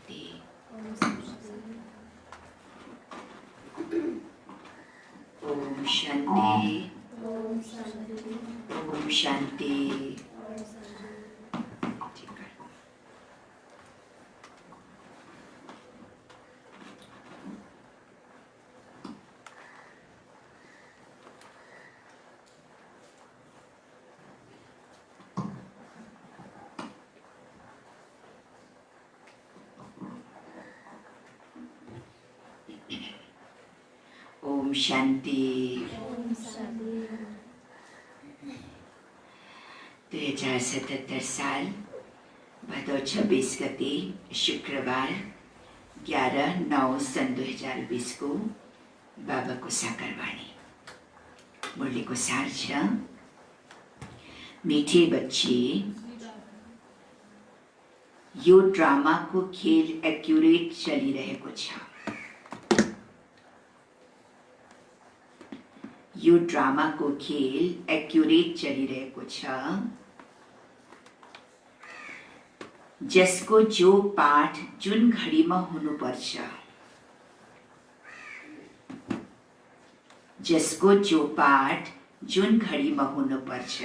शांति। ओम शांति। ओम शांति। ठीक है। ओम शांति। 2077 साल भदौ 26 गते शुक्रबार 11/9 सन 2020 को बाबाको साकारवाणी। मुरलीको सार छ, मीठे बच्चे, यो ड्रामाको खेल एक्युरेट चलिरहेको छ। यो ड्रामाको खेल एक्युरेट चलिरहेको छ, जसको जो पाठ जुन घडीमा हुनुपर्छ, जसको जो पाठ जुन घडीमा हुनुपर्छ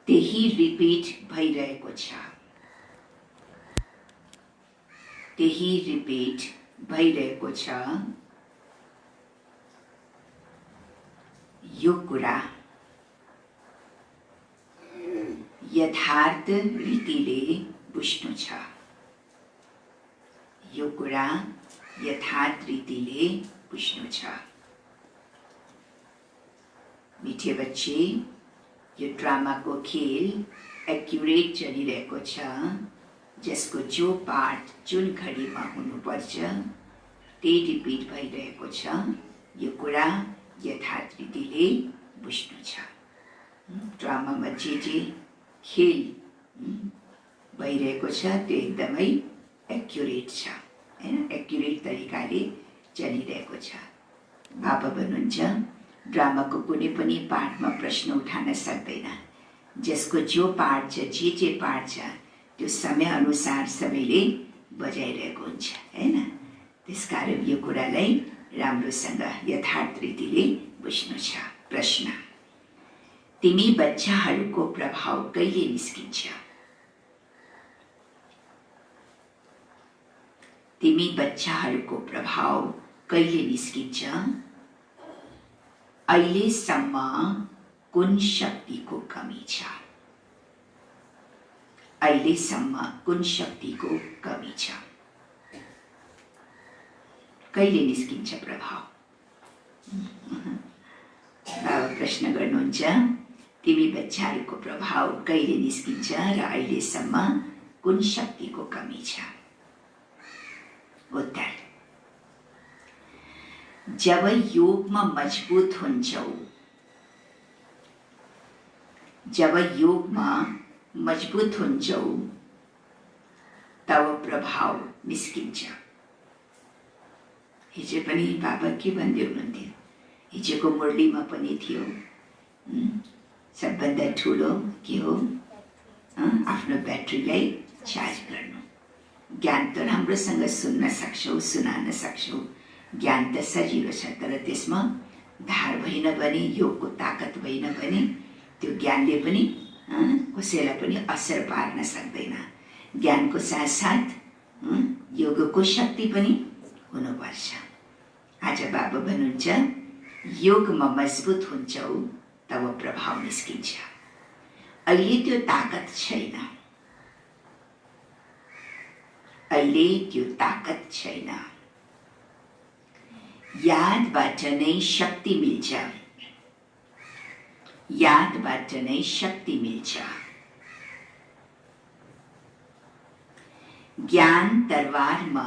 त्यही रिपिट भइरहेको छ, त्यही रिपिट भइरहेको छ। यो कुरा यथार्थ रीतिले बुझ्नु छ, यो कुरा यथार्थ रीतिले बुझ्नु छ। मीठे बच्चे, यो ड्रामाको खेल एक्युरेट चलिरहेको छ, जसको जो पाठ जुन घडीमा हुनुपर्छ त्यही रिपिट भइरहेको छ। यो कुरा यथार्थ रीतिले बुझ्नु छ। ड्रामामा जे खेल भइरहेको छ त्यो एकदमै एक्युरेट छ, हैन? एक्युरेट तरिकाले चलिरहेको छ। बाबा भन्नुहुन्छ ड्रामाको कुनै पनि पार्टमा प्रश्न उठान सक्दैन। जसको जो पार्ट छ, जे पार्ट छ त्यो समयअनुसार सबैले बजाइरहेको हुन्छ, हैन? त्यसकारण यो कुरालाई राम्रोसँग यथार्थ रीतिले बुझ्नु छ। प्रश्न: तिमी बच्चाहरूको प्रभाव कहिले निस्किन्छ? तिमी बच्चाहरूको प्रभाव कहिले निस्किन्छ? अहिलेसम्म कुन शक्तिको कमी छ? अहिलेसम्म कुन शक्तिको कमी छ? कहिले निस्किन्छ प्रभाव? बाबा प्रश्न गर्नुहुन्छ, तिमी बच्चाहरूको प्रभाव कहिले निस्किन्छ र अहिलेसम्म कुन शक्तिको कमी छ? उत्तर: जब योगमा मजबुत हुन्छौ, जब योगमा मजबुत हुन्छौ तब प्रभाव निस्किन्छ। हिजो पनि बाबा के भन्दै हुनुहुन्थ्यो? हिजोको मुरलीमा पनि थियो, सबभन्दा ठुलो के हो? आफ्नो ब्याट्रीलाई चार्ज गर्नु। ज्ञान त राम्रोसँग सुन्न सक्छौ, सुनाउन सक्छौ, ज्ञान त सजिलो छ, तर त्यसमा धार भएन भने, योगको ताकत भएन भने त्यो ज्ञानले पनि कसैलाई पनि असर पार्न सक्दैन। ज्ञानको साथसाथ योगको शक्ति पनि हुनुपर्छ। आज बाबा भन्नुहुन्छ योगमा मजबुत हुन्छौ तब प्रभाव निस्किन्छ। अहिले त्यो ताकत छैन, अहिले त्यो ताकत छैन। यादबाट नै शक्ति मिल्छ, यादबाट नै शक्ति मिल्छ। ज्ञान तरवारमा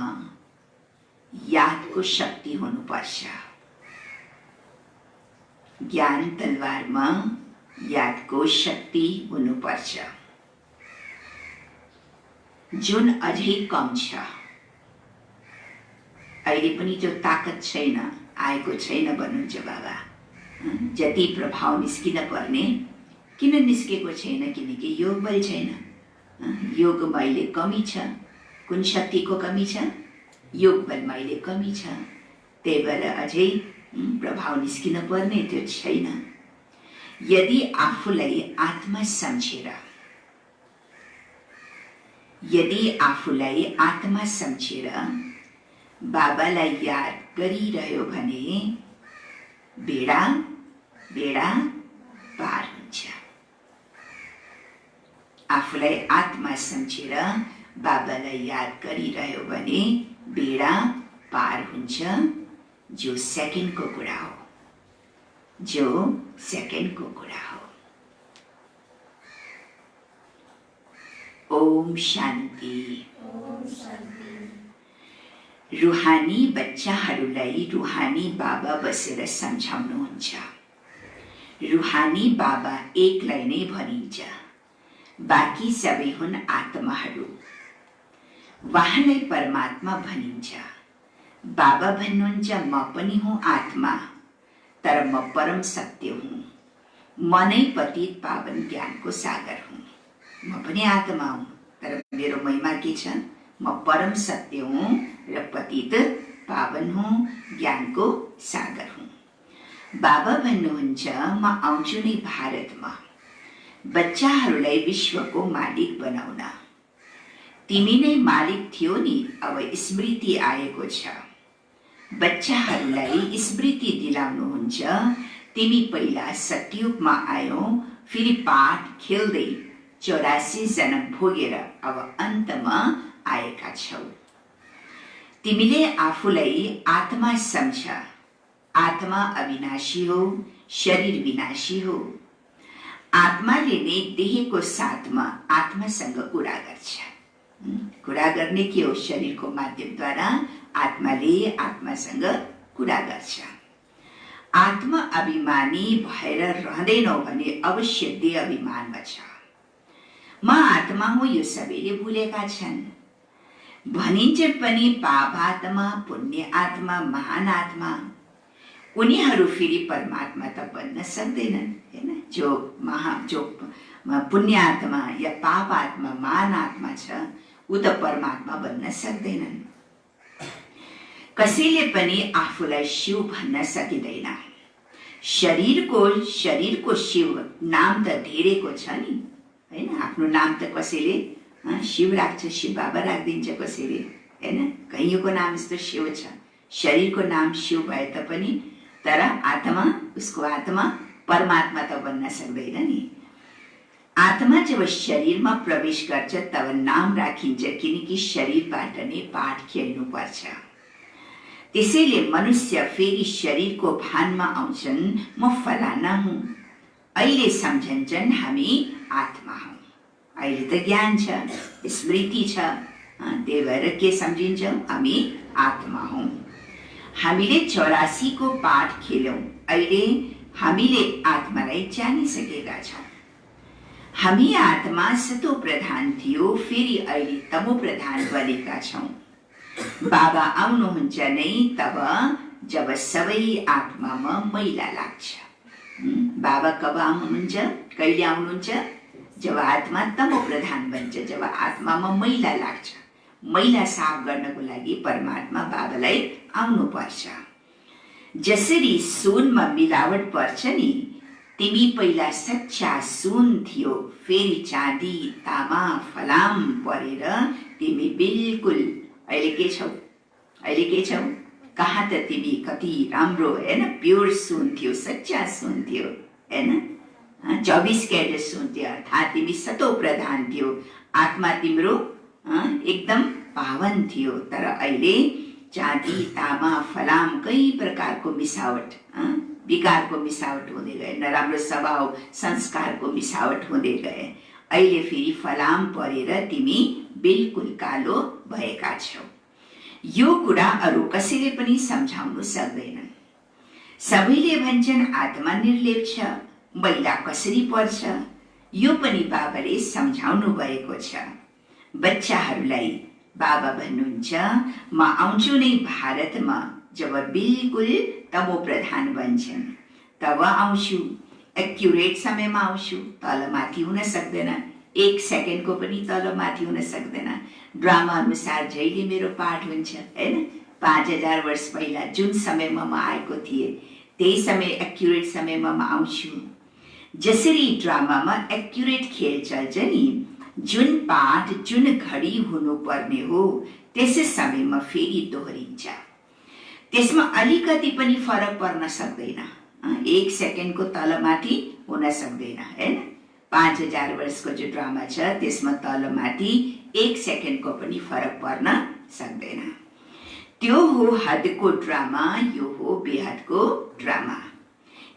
यादको शक्ति हुनुपर्छ। ज्ञान तलवारमा यादको शक्ति हुनुपर्छ, जुन अझै कम छ। अहिले पनि त्यो ताकत छैन, आएको छैन भन्नुहुन्छ बाबा। जति प्रभाव निस्किन पर्ने किन निस्केको छैन? किनकि योग बल छैन, योग मैले कमी छ, कुन शक्तिको कमी छ? योग बल मैले कमी छ, त्यही भएर अझै प्रभाव निस्किन पर्ने त्यो छैन। यदि आफूलाई आत्मा सम्झेर, यदि आफूलाई आत्मा सम्झेर बाबालाई याद गरिरह्यो भने बेडा बेडा पार हुन्छ। आफूलाई आत्मा सम्झेर बाबालाई याद गरिरह्यो भने बेडा पार हुन्छ। जो सेकेन्डको कुरा हो, जो सेकेन्डको कुरा हो। ओम शान्ति। रुहानी बच्चाहरूलाई रुहानी बाबा बसेर सम्झाउनुहुन्छ। रुहानी बाबा एकलाई नै भनिन्छ, बाँकी सबै हुन् आत्माहरू। उहाँलाई परमात्मा भनिन्छ। बाबा भन्नुहुन्छ म पनि हुँ आत्मा, तर म परम सत्य हुँ। म नै पतित पावन ज्ञानको सागर हुँ। म पनि आत्मा हुँ, तर मेरो महिमा के छ? म परम सत्य हुँ र पतित पावन हुँ, ज्ञानको सागर हुँ। बाबा भन्नुहुन्छ म आउँछु नै भारतमा बच्चाहरूलाई विश्वको मालिक बनाउन। तिमी नै मालिक थियो नि, अब स्मृति आएको छ। बच्चाहरूलाई स्मृति दिलाउनुहुन्छ, तिमी पहिला सतयुगमा आयौ, फेरि पाठ खेल्दै 84 जन्म भोगेर अब अन्तमा आएका छौ। तिमीले आफूलाई आत्मा सम्झ। आत्मा अविनाशी हो, शरीर विनाशी हो। आत्माले नै देहको साथमा आत्मासँग कुरा गर्छ। कुरा गर्ने के हो? शरीरको माध्यमद्वारा आत्माले आत्मासँग कुरा गर्छ। आत्मा अभिमानी भएर रहँदैनौ भने अवश्य देह अभिमानमा छ। म आत्मा हुँ, यो सबैले भुलेका छन्। भनिन्छ पनि पापात्मा, पुण्य आत्मा, महान आत्मा। उनीहरू फेरि परमात्मा त बन्न सक्दैनन्, हैन? जो पुण्य आत्मा या पाप आत्मा, महान आत्मा छ, ऊ त परमात्मा बन्न सक्दैनन्। कसैले पनि आफूलाई शिव भन्न सकिँदैन। शरीरको शिव नाम त धेरैको छ नि, हैन? आफ्नो नाम त कसैले शिव राख्छ, शिव बाबा राखिदिन्छ कसैले, हैन? कैयौँको नाम यस्तो शिव छ। शरीरको नाम शिव भए तापनि तर आत्मा, उसको आत्मा परमात्मा त बन्न सक्दैन नि। आत्मा जब शरीरमा प्रवेश गर्छ तब नाम राखिन्छ, किनकि शरीरबाट नै पाठ खेल्नु पर्छ। त्यसैले मनुष्य फेरि शरीरको भानमा आउँछन्, म फलाना हुँ। अहिले सम्झन्छन् हामी आत्मा हौँ। अहिले त ज्ञान छ, स्मृति छ, त्यही भएर के सम्झिन्छौँ? हामी आत्मा हौँ। हामीले 84 को पाठ खेल्यौं। अहिले हामीले आत्मालाई जानिसकेका छौँ। हामी आत्मा सतो प्रधान थियो, फेरि अहिले तमो प्रधान बनेका छौँ। बाबा आउनुहुन्छ नै तब जब सबै आत्मामा मैला लाग्छ। बाबा कब आउनुहुन्छ? कहिले आउनुहुन्छ? जब आत्मा तमो प्रधान बन्छ, जब आत्मामा मैला लाग्छ। मैला साफ गर्नको लागि परमात्मा बाबालाई आउनु पर्छ। जसरी सुनमा मिलावट पर्छ नि, तिमी पहिला सच्चा सुन थियो, फेरि चाँदी, तामा, फलाम परेर तिमी बिल्कुल अहिले के छौ? अहिले के छौ? कहाँ त तिमी कति राम्रो, हैन? प्योर सुन थियो, सच्चा सुन थियो, हैन? 24 क्यारेट सुन थियो, अर्थात् तिमी सतो प्रधान थियो। आत्मा तिम्रो एकदम पावन थियो। तर अहिले चाँदी, तामा, फलाम, कई प्रकारको मिसावट, विकारको मिसावट हुँदै गए, नराम्रो स्वभाव संस्कारको मिसावट हुँदै गए। अहिले फेरि फलाम परेर तिमी बिल्कुल कालो भएका छौ। यो कुरा अरू कसैले पनि सम्झाउनु सक्दैनन्। सबैले भन्छन् आत्मा निर्लेप छ, मैला कसरी पर्छ? यो पनि बाबाले सम्झाउनु भएको छ। बच्चाहरूलाई बाबा भन्नुहुन्छ म आउँछु नै भारतमा जब बिल्कुल तमो प्रधान बन्छन् तब आउँछु। एक्युरेट समयमा आउँछु, तलमाथि हुन सक्दैन। 1 सेकेन्डको पनि तल माथि हुन सक्दैन। ड्रामा अनुसार जहिले मेरो पाठ हुन्छ हैन। 5000 वर्ष पहिला जुन समयमा म आएको थिएँ त्यही समय एक्युरेट समयमा म आउँछु। जसरी ड्रामामा एक्युरेट खेल चल्छ नि, जुन पाठ जुन घडी हुनुपर्ने हो त्यसै समयमा फेरि दोहोरिन्छ। त्यसमा अलिकति पनि फरक पर्न सक्दैन। 1 सेकेन्डको तलमाथि हुन सक्दैन हैन। 5000 वर्षको जो ड्रामा छ त्यसमा तलमाथि 1 सेकेन्डको पनि फरक पर्न सक्दैन। त्यो हो हदको ड्रामा, यो हो बेहदको ड्रामा।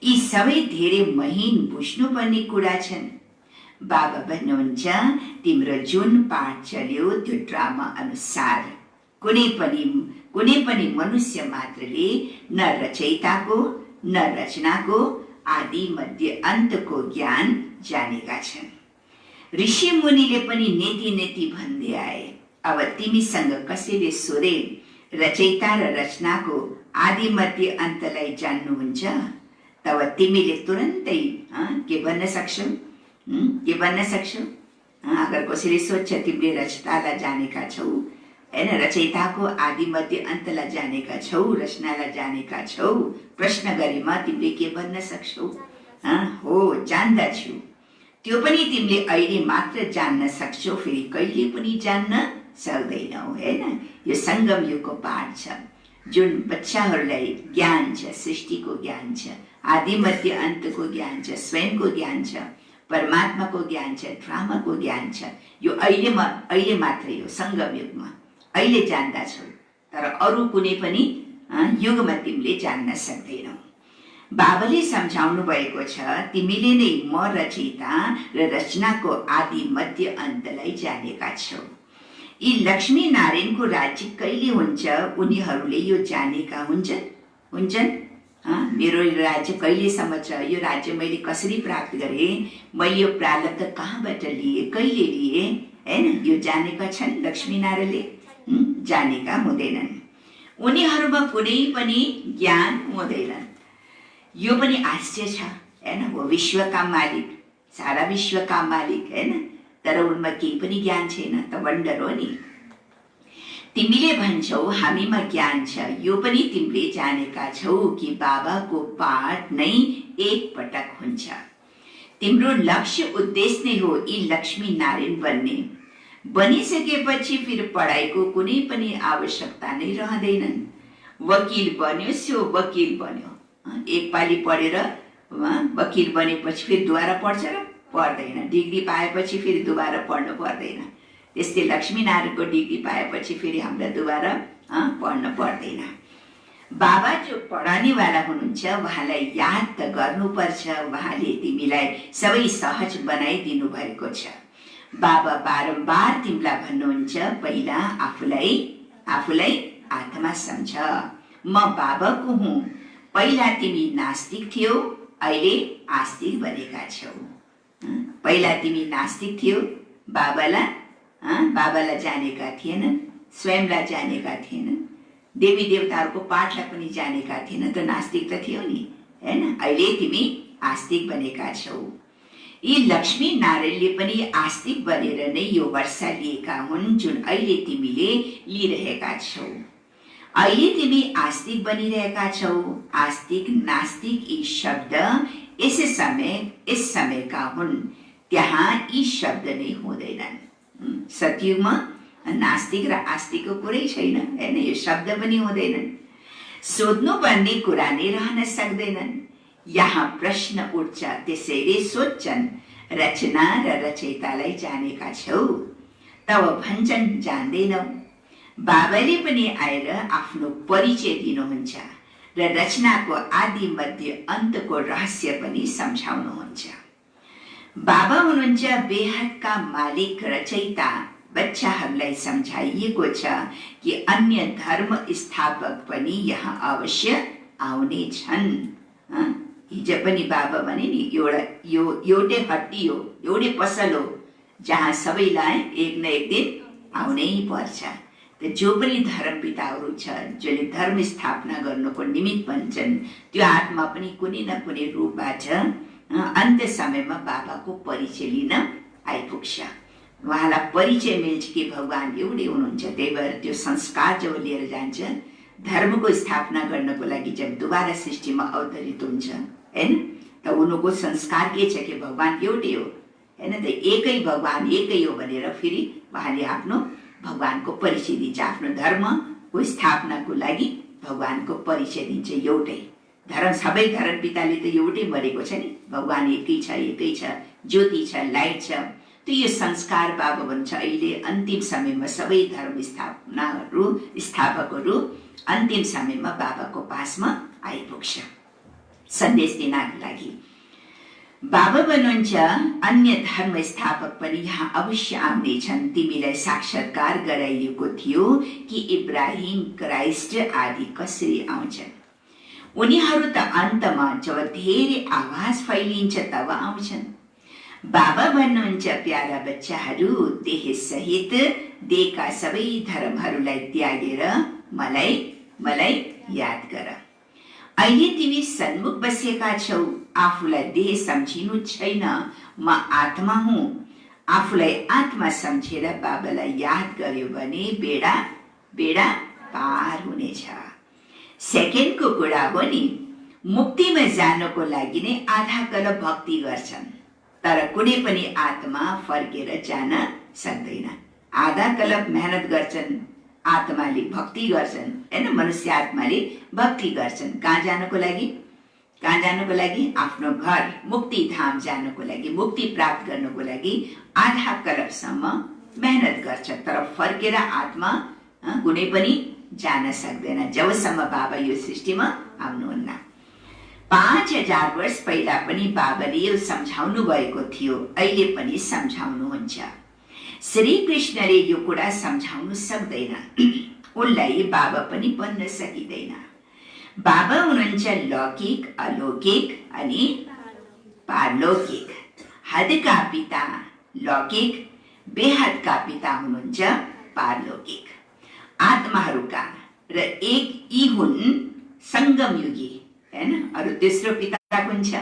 यी सबै धेरै महीन बुझ्नुपर्ने कुरा छन्। बाबा भन्नुहुन्छ तिम्रो जुन पाठ चल्यो त्यो ड्रामा अनुसार कुनै पनि मनुष्य मात्रले न रचयिताको न रचनाको आदि मध्य अन्तको ज्ञान जानेका छन्। ऋषि मुनिले पनि नेति भन्दै आए। अब तिमीसँग कसैले सोधे रचयिता र रचनाको आदि मध्य अन्तलाई जान्नुहुन्छ, तब तिमीले तुरन्तै के भन्न सक्छौ? के भन्न सक्छौ? अगर कसैले सोध्छ तिमीले रचयितालाई जानेका छौ हैन, रचयिताको आदि मध्य अन्तलाई जानेका छौ, रचनालाई जानेका छौ, प्रश्न गरेमा तिमीले के भन्न सक्छौ? हो, जान्दछु। त्यो पनि तिमीले अहिले मात्र जान्न सक्छौ, फेरि कहिले पनि जान्न सक्दैनौ हैन। यो संगम युगको पाठ छ जुन बच्चाहरूलाई ज्ञान छ, सृष्टिको ज्ञान छ, आदि मध्य अन्तको ज्ञान छ, स्वयंको ज्ञान छ, परमात्माको ज्ञान छ, ड्रामाको ज्ञान छ। यो अहिले मात्रै हो, संगम युगमा अहिले जान्दा छौ, तर अरू कुनै पनि युगमा तिमीले जान्न सक्दैनौ। बाबाले सम्झाउनु भएको छ तिमीले नै म रचयिता र रचनाको आदि मध्य अन्तलाई जानेका छौ। यी लक्ष्मी नारायणको राज्य कहिले हुन्छ उनीहरूले यो जानेका हुन्छन्। मेरो राज्य कहिलेसम्म छ, यो राज्य मैले कसरी प्राप्त गरेँ, म यो प्रारब्ध कहाँबाट लिएँ, कहिले लिएँ हैन, यो जानेका छन् लक्ष्मी नारायणले? जानेका हुँदैनन्। उनीहरूमा कुनै पनि ज्ञान हुँदैन। यो पनि आश्चर्य छ हैन। वो विश्वका मालिक, सारा विश्वका मालिक हैन, तर उनमा केही पनि ज्ञान छैन त वन्डर हो नि। तिमीले भन्छौ हामीमा ज्ञान छ, यो पनि तिमीले जानेका छौ कि बाबाको पाठ नै एक पटक हुन्छ। तिम्रो लक्ष्य उद्देश्य नै हो यी लक्ष्मी नारायण बन्ने। बनिसकेपछि फिर पढाइको कुनै पनि आवश्यकता नै रहँदैनन्। वकिल बन्यो सो वकिल बन्यो, एक पाली पढेर वकिल बनेपछि फेरि दोबारा पढ्छ र पर्दैन। डिग्री पाएपछि फेरि दोबारा पढ्नु पर्दैन। त्यस्तै लक्ष्मी नारायणको डिग्री पाएपछि फेरि हामीलाई दोबारा पढ्नु पर्दैन। बाबा जो पढाउनेवाला हुनुहुन्छ उहाँलाई याद त गर्नुपर्छ। उहाँले तिमीलाई सबै सहज बनाइदिनु भएको छ। बाबा बारम्बार तिमीलाई भन्नुहुन्छ पहिला आफूलाई आत्मा सम्झ। म बाबाको हुँ। पहिला तिमी नास्तिक थियौ, अहिले आस्तिक बनेका छौ। पहिला तिमी नास्तिक थियौ, बाबालाई जानेका थिएनन्, स्वयंलाई जानेका थिएनन्, देवी देवताहरूको पाठलाई पनि जानेका थिएन, त नास्तिक त थियो नि हैन। अहिले तिमी आस्तिक बनेका छौ। यी लक्ष्मी नारायणले पनि आस्तिक बनेर नै यो वर्षा लिएका हुन् जुन अहिले तिमीले लिइरहेका छौ। अहिले तिमी आस्तिक बनिरहेका छौ। आस्तिक नास्तिक यी शब्द यस समयका हुन्। त्यहाँ यी शब्द नै हुँदैनन्। सतयुगमा नास्तिक र आस्तिकको कुरै छैन हैन। यो शब्द पनि हुँदैनन्। सोध्नु पर्ने कुरा नै रहन सक्दैनन्। यहाँ प्रश्न उठ्छ, त्यसैले सोध्छन् रचना र रचयितालाई जानेका छौ? तब भन्छन् जान्दैनौ। बाबाले पनि आएर आफ्नो परिचय दिनुहुन्छ र रचनाको आदि मध्य अन्तको रहस्य पनि सम्झाउनुहुन्छ। बाबा हुनुहुन्छ बेहदका मालिक रचयिता। बच्चाहरूलाई सम्झाइएको छ कि अन्य धर्म स्थापक पनि यहाँ अवश्य आउने छन्। हिजो पनि बाबा भने नि एउटै हट्टी हो, एउटै पसल हो जहाँ सबैलाई एक न एक दिन आउनै पर्छ। जो पनि धर्म पिताहरू छ जसले धर्म स्थापना गर्नको निमित्त बन्छन्, त्यो आत्मा पनि कुनै न कुनै रूपबाट अन्त्य समयमा बाबाको परिचय लिन आइपुग्छ। उहाँलाई परिचय मिल्छ कि भगवान एउटै हुनुहुन्छ। त्यही भएर त्यो संस्कार जब लिएर जान्छ, धर्मको स्थापना गर्नको लागि जब दोबारा सृष्टिमा अवतरित हुन्छ हैन, त उनको संस्कार के छ कि भगवान एउटै हो हैन, त एकै भगवान एकै हो भनेर फेरि उहाँले आफ्नो भगवानको परिचय दिन्छ। आफ्नो धर्मको स्थापनाको लागि भगवानको परिचय दिन्छ। एउटै धर्म, सबै धर्म पिताले त एउटै भनेको छ नि, भगवान एकै छ, ज्योति छ, लाइट छ। त यो संस्कार बाबा भन्छ अहिले अन्तिम समयमा सबै धर्म स्थापकहरू अन्तिम समयमा बाबाको पासमा आइपुग्छ सन्देश दिनको लागि। बाबा भन्नुहुन्छ अन्य धर्म स्थापक पनि यहाँ अवश्य आउनेछन्। तिमीलाई साक्षात्कार गराइएको थियो कि इब्राहिम, क्राइस्ट आदि कसरी आउँछन्। उनीहरू त अन्तमा जब धेरै आवाज फैलिन्छ तब आउँछन्। बाबा भन्नुहुन्छ प्यारा बच्चाहरू, देह सहित देहका सबै धर्महरूलाई त्यागेर मलाई याद गर। अहिले तिमी सन्मुख बसेका छौ। आफूलाई देह सम्झिनु छैन, म आत्मा हुँ। आफूलाई आत्मा सम्झेर बाबालाई याद गर्यो भने बेडा पार हुनेछ। सेकेन्डको कुरा हो नि, मुक्तिमा जानको लागि नै आधा कल्प भक्ति गर्छन्, तर कुनै पनि आत्मा फर्केर जान सक्दैन। आधा कल्प मेहनत गर्छन्, आत्माले भक्ति गर्छन् हैन, मनुष्य आत्माले भक्ति गर्छन्। कहाँ जानको लागि? आफ्नो घर मुक्ति धाम जानको लागि, मुक्ति प्राप्त गर्नको लागि आधा कल्पसम्म मेहनत गर्छ, तर फर्केर आत्मा कुनै पनि जान सक्दैन जबसम्म बाबा यो सृष्टिमा आउनुहुन्न। 5000 वर्ष पहिला पनि बाबाले यो सम्झाउनु भएको थियो, अहिले पनि सम्झाउनुहुन्छ। श्री कृष्णले यो कुरा सम्झाउनु सक्दैन, उनलाई बाबा पनि बन्न सकिँदैन। बाबा हुनुहुन्छ लौकिक, अलौकिक अनि पारलौकिक। हदका पिता लौकिक, बेहदका पिता हुनुहुन्छ पारलौकिक। आत्माहरूका र एक यी हुन् संगम युगी हैन। अरू तेस्रो पिता कुन छ?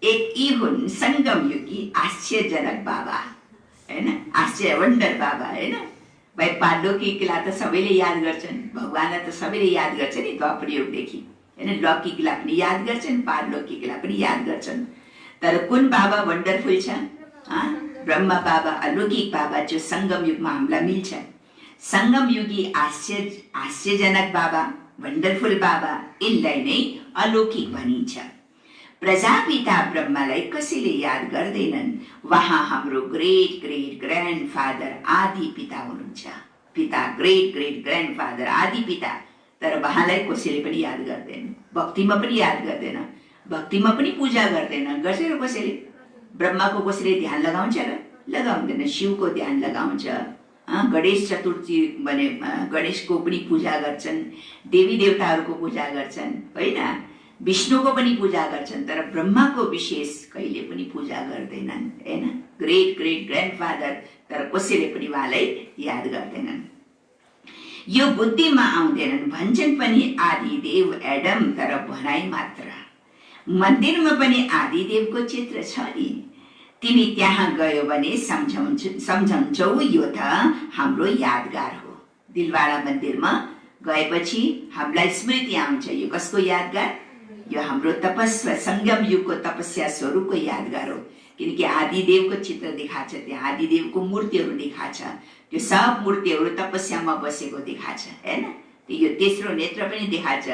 एक यी हुन् संगम युगी आश्चर्यजनक बाबा हैन, आश्चर्य वन्डर बाबा हैन। भाइ पारलौकिकलाई त सबैले याद गर्छन्, भगवानलाई त सबैले याद गर्छ नि द्वापर युगदेखि हैन। लौकिकलाई पनि याद गर्छन्, पारलौकिकलाई पनि याद गर्छन्, तर कुन बाबा वन्डरफुल छ? ब्रह्मा बाबा, अलौकिक बाबा जो संगम युगमा हामीलाई मिल्छ। संगम युगी आश्चर्यजनक बाबा, वन्डरफुल बाबा, यिनलाई नै अलौकिक भनिन्छ। प्रजापिता ब्रह्मालाई कसैले याद गर्दैनन्। उहाँ हाम्रो ग्रेट ग्रेट ग्रान्डफादर आदि पिता हुनुहुन्छ। पिता ग्रेट ग्रेट ग्रान्डफादर आदि पिता, तर उहाँलाई कसैले पनि याद गर्दैन, भक्तिमा पनि याद गर्दैन, भक्तिमा पनि पूजा गर्दैन। गर्छ र कसैले? ब्रह्माको कसैले ध्यान लगाउँछ र? लगाउँदैन। शिवको ध्यान लगाउँछ, गणेश चतुर्थी भने गणेशको पनि पूजा गर्छन्, देवी देवताहरूको पूजा गर्छन् होइन, विष्णुको पनि पूजा गर्छन्, तर ब्रह्माको विशेष कहिले पनि पूजा गर्दैनन् हैन। ग्रेट ग्रेट ग्रान्डफादर, तर कसैले पनि उहाँलाई याद गर्दैनन्। यो बुद्धिमा आउँदैनन्। भन्छन् पनि आदिदेव एडम, तर भनाइ मात्र। मन्दिरमा पनि आदिदेवको चित्र छ नि। तिमी त्यहाँ गयो भने सम्झन्छौ, यो त हाम्रो यादगार हो। दिलवाडा मन्दिरमा गएपछि हामीलाई स्मृति आउँछ। यो कसको यादगार? यो हाम्रो तपस्या, संगम युगको तपस्या स्वरूपको यादगार हो। किनकि आदिदेवको चित्र देखाछ, त्यहाँ आदिदेवको मूर्तिहरू देखाछ। त्यो सब मूर्तिहरू तपस्यामा बसेको देखाछ हैन। यो तेस्रो नेत्र पनि देखाछ,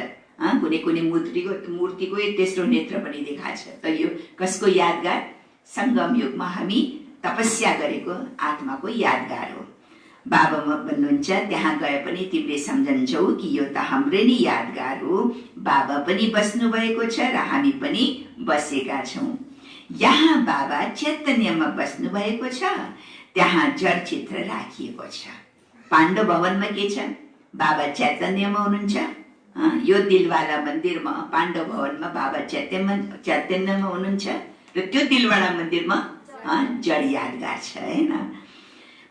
कुनै कुनै मूर्तिको तेस्रो नेत्र पनि देखाछ। त यो कसको यादगार? संगम युगमा हामी तपस्या गरेको आत्माको यादगार हो। बाबा भन्नुहुन्छ त्यहाँ गए पनि तिमीले सम्झन्छौ कि यो त हाम्रै नै यादगार हो। बाबा पनि बस्नु भएको छ र हामी पनि बसेका छौँ। यहाँ बाबा चैतन्यमा बस्नु भएको छ, त्यहाँ जड चित्र राखिएको छ। पाण्डव भवनमा के छ? बाबा चैतन्यमा हुनुहुन्छ। यो दिलवाला मन्दिरमा पाण्डव भवनमा बाबा चैतन्यमा हुनुहुन्छ र त्यो दिलवाला मन्दिरमा जड यादगार छ हैन।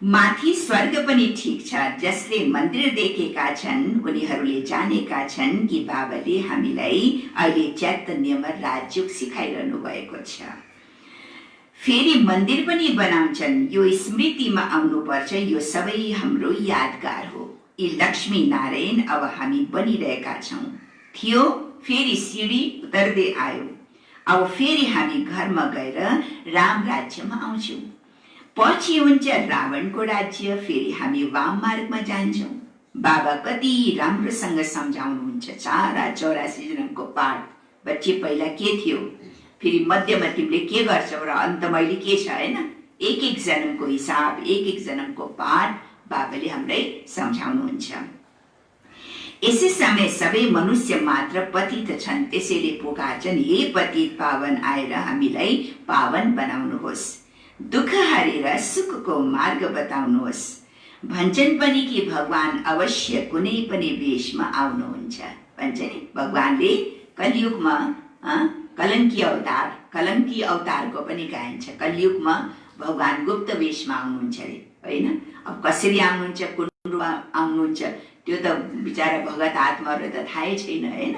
माथि स्वर्ग पनि ठीक छ। जसले मन्दिर देखेका छन् उनीहरूले जानेका छन् कि बाबाले हामीलाई अहिले चैतन्यमा राजयोग सिकाइरहनु भएको छ। फेरि मन्दिर पनि बनाउँछन्। यो स्मृतिमा आउनुपर्छ। यो सबै हाम्रो यादगार हो। यी लक्ष्मी नारायण अब हामी बनिरहेका छौँ। थियो, फेरि सिडी उतर्दै आयो। अब फेरि हामी घरमा गएर राम राज्यमा आउँछौँ। पछि हुन्छ रावणको राज्य। फेरि हामी वाम मार्गमा जान्छौँ। बाबा कति राम्रोसँग सम्झाउनुहुन्छ 484 जन्मको पाठ। बच्चे पहिला के थियो, फेरि मध्यमा तिमीले के गर्छौ र अन्त मैले के छ, हैन? एक एक जन्मको हिसाब, एक एक जन्मको पाठ बाबाले हामीलाई सम्झाउनुहुन्छ। यसै समय सबै मनुष्य मात्र पतित छन्। त्यसैले पुकार्छन्, हे पतित पावन आएर हामीलाई पावन बनाउनुहोस्। दुःख हरेर सुखको मार्ग बताउनुहोस्। भन्छन् पनि कि भगवान अवश्य कुनै पनि वेशमा आउनुहुन्छ। भन्छ नि भगवानले कलियुगमा कलङ्की अवतारको पनि गाइन्छ। कलियुगमा भगवान गुप्त वेशमा आउनुहुन्छ अरे, होइन? अब कसरी आउनुहुन्छ, कुन रूपमा आउनुहुन्छ, त्यो त बिचारा भगत आत्माहरू त थाहै छैन, होइन?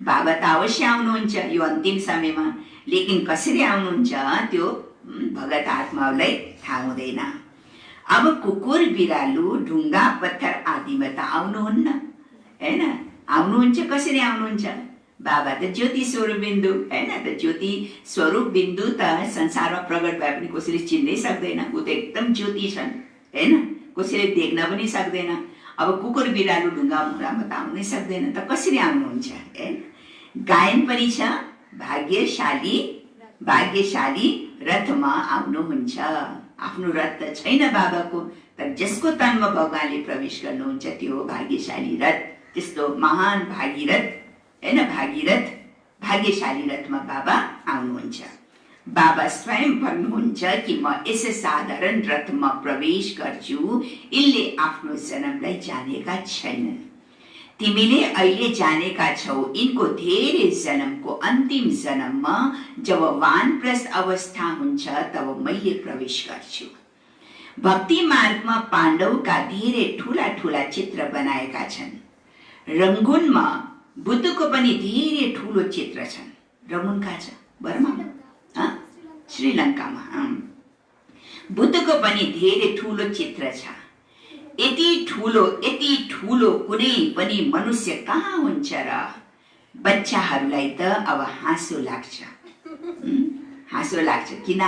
बाबा त अवश्य आउनुहुन्छ यो अन्तिम समयमा, लेकिन कसरी आउनुहुन्छ त्यो भगत आत्माहरूलाई थाहा हुँदैन। अब कुकुर बिरालु ढुङ्गा पत्थर आदिमा त आउनुहुन्न, होइन? आउनुहुन्छ, कसरी आउनुहुन्छ? बाबा त ज्योति स्वरूप बिन्दु, होइन? त ज्योति स्वरूप बिन्दु त संसारमा प्रकट भए पनि कसैले चिन्नै सक्दैन। ऊ त एकदम ज्योति छन्, होइन? कसैले देख्न पनि सक्दैन। अब कुकुर बिरालु ढुङ्गा मुरामा त आउनै सक्दैन, त कसरी आउनुहुन्छ, होइन? गायन पनि छ, भाग्यशाली रथमा आउनुहुन्छ। आफ्नो रथ त छैन बाबाको, तर जसको तनमा भगवानले प्रवेश गर्नुहुन्छ त्यो हो भाग्यशाली रथ। त्यस्तो महान भागीरथ, होइन? भाग्यशाली रथमा बाबा आउनुहुन्छ। बाबा स्वयं भन्नुहुन्छ कि म यस साधारण रथमा प्रवेश गर्छु। यिनले आफ्नो जन्मलाई जानेका छैनन्। तिमीले अहिले जानेका छौ। यिनको धेरै जन्मको अन्तिम जन्ममा जब वानप्रस्थ अवस्था हुन्छ तब मैले प्रवेश गर्छु। भक्ति मार्गमा पाण्डवका धेरै ठुला ठुला चित्र बनाएका छन्। रंगुनमा बुद्धको पनि धेरै ठुलो चित्र छन्। रंगुन कहाँ छ? बर्मामा, श्रीलङ्कामा। बुद्धको पनि धेरै ठुलो चित्र छ। यति ठुलो कुनै पनि मनुष्य कहाँ हुन्छ र? बच्चाहरूलाई त अब हाँसो लाग्छ। किन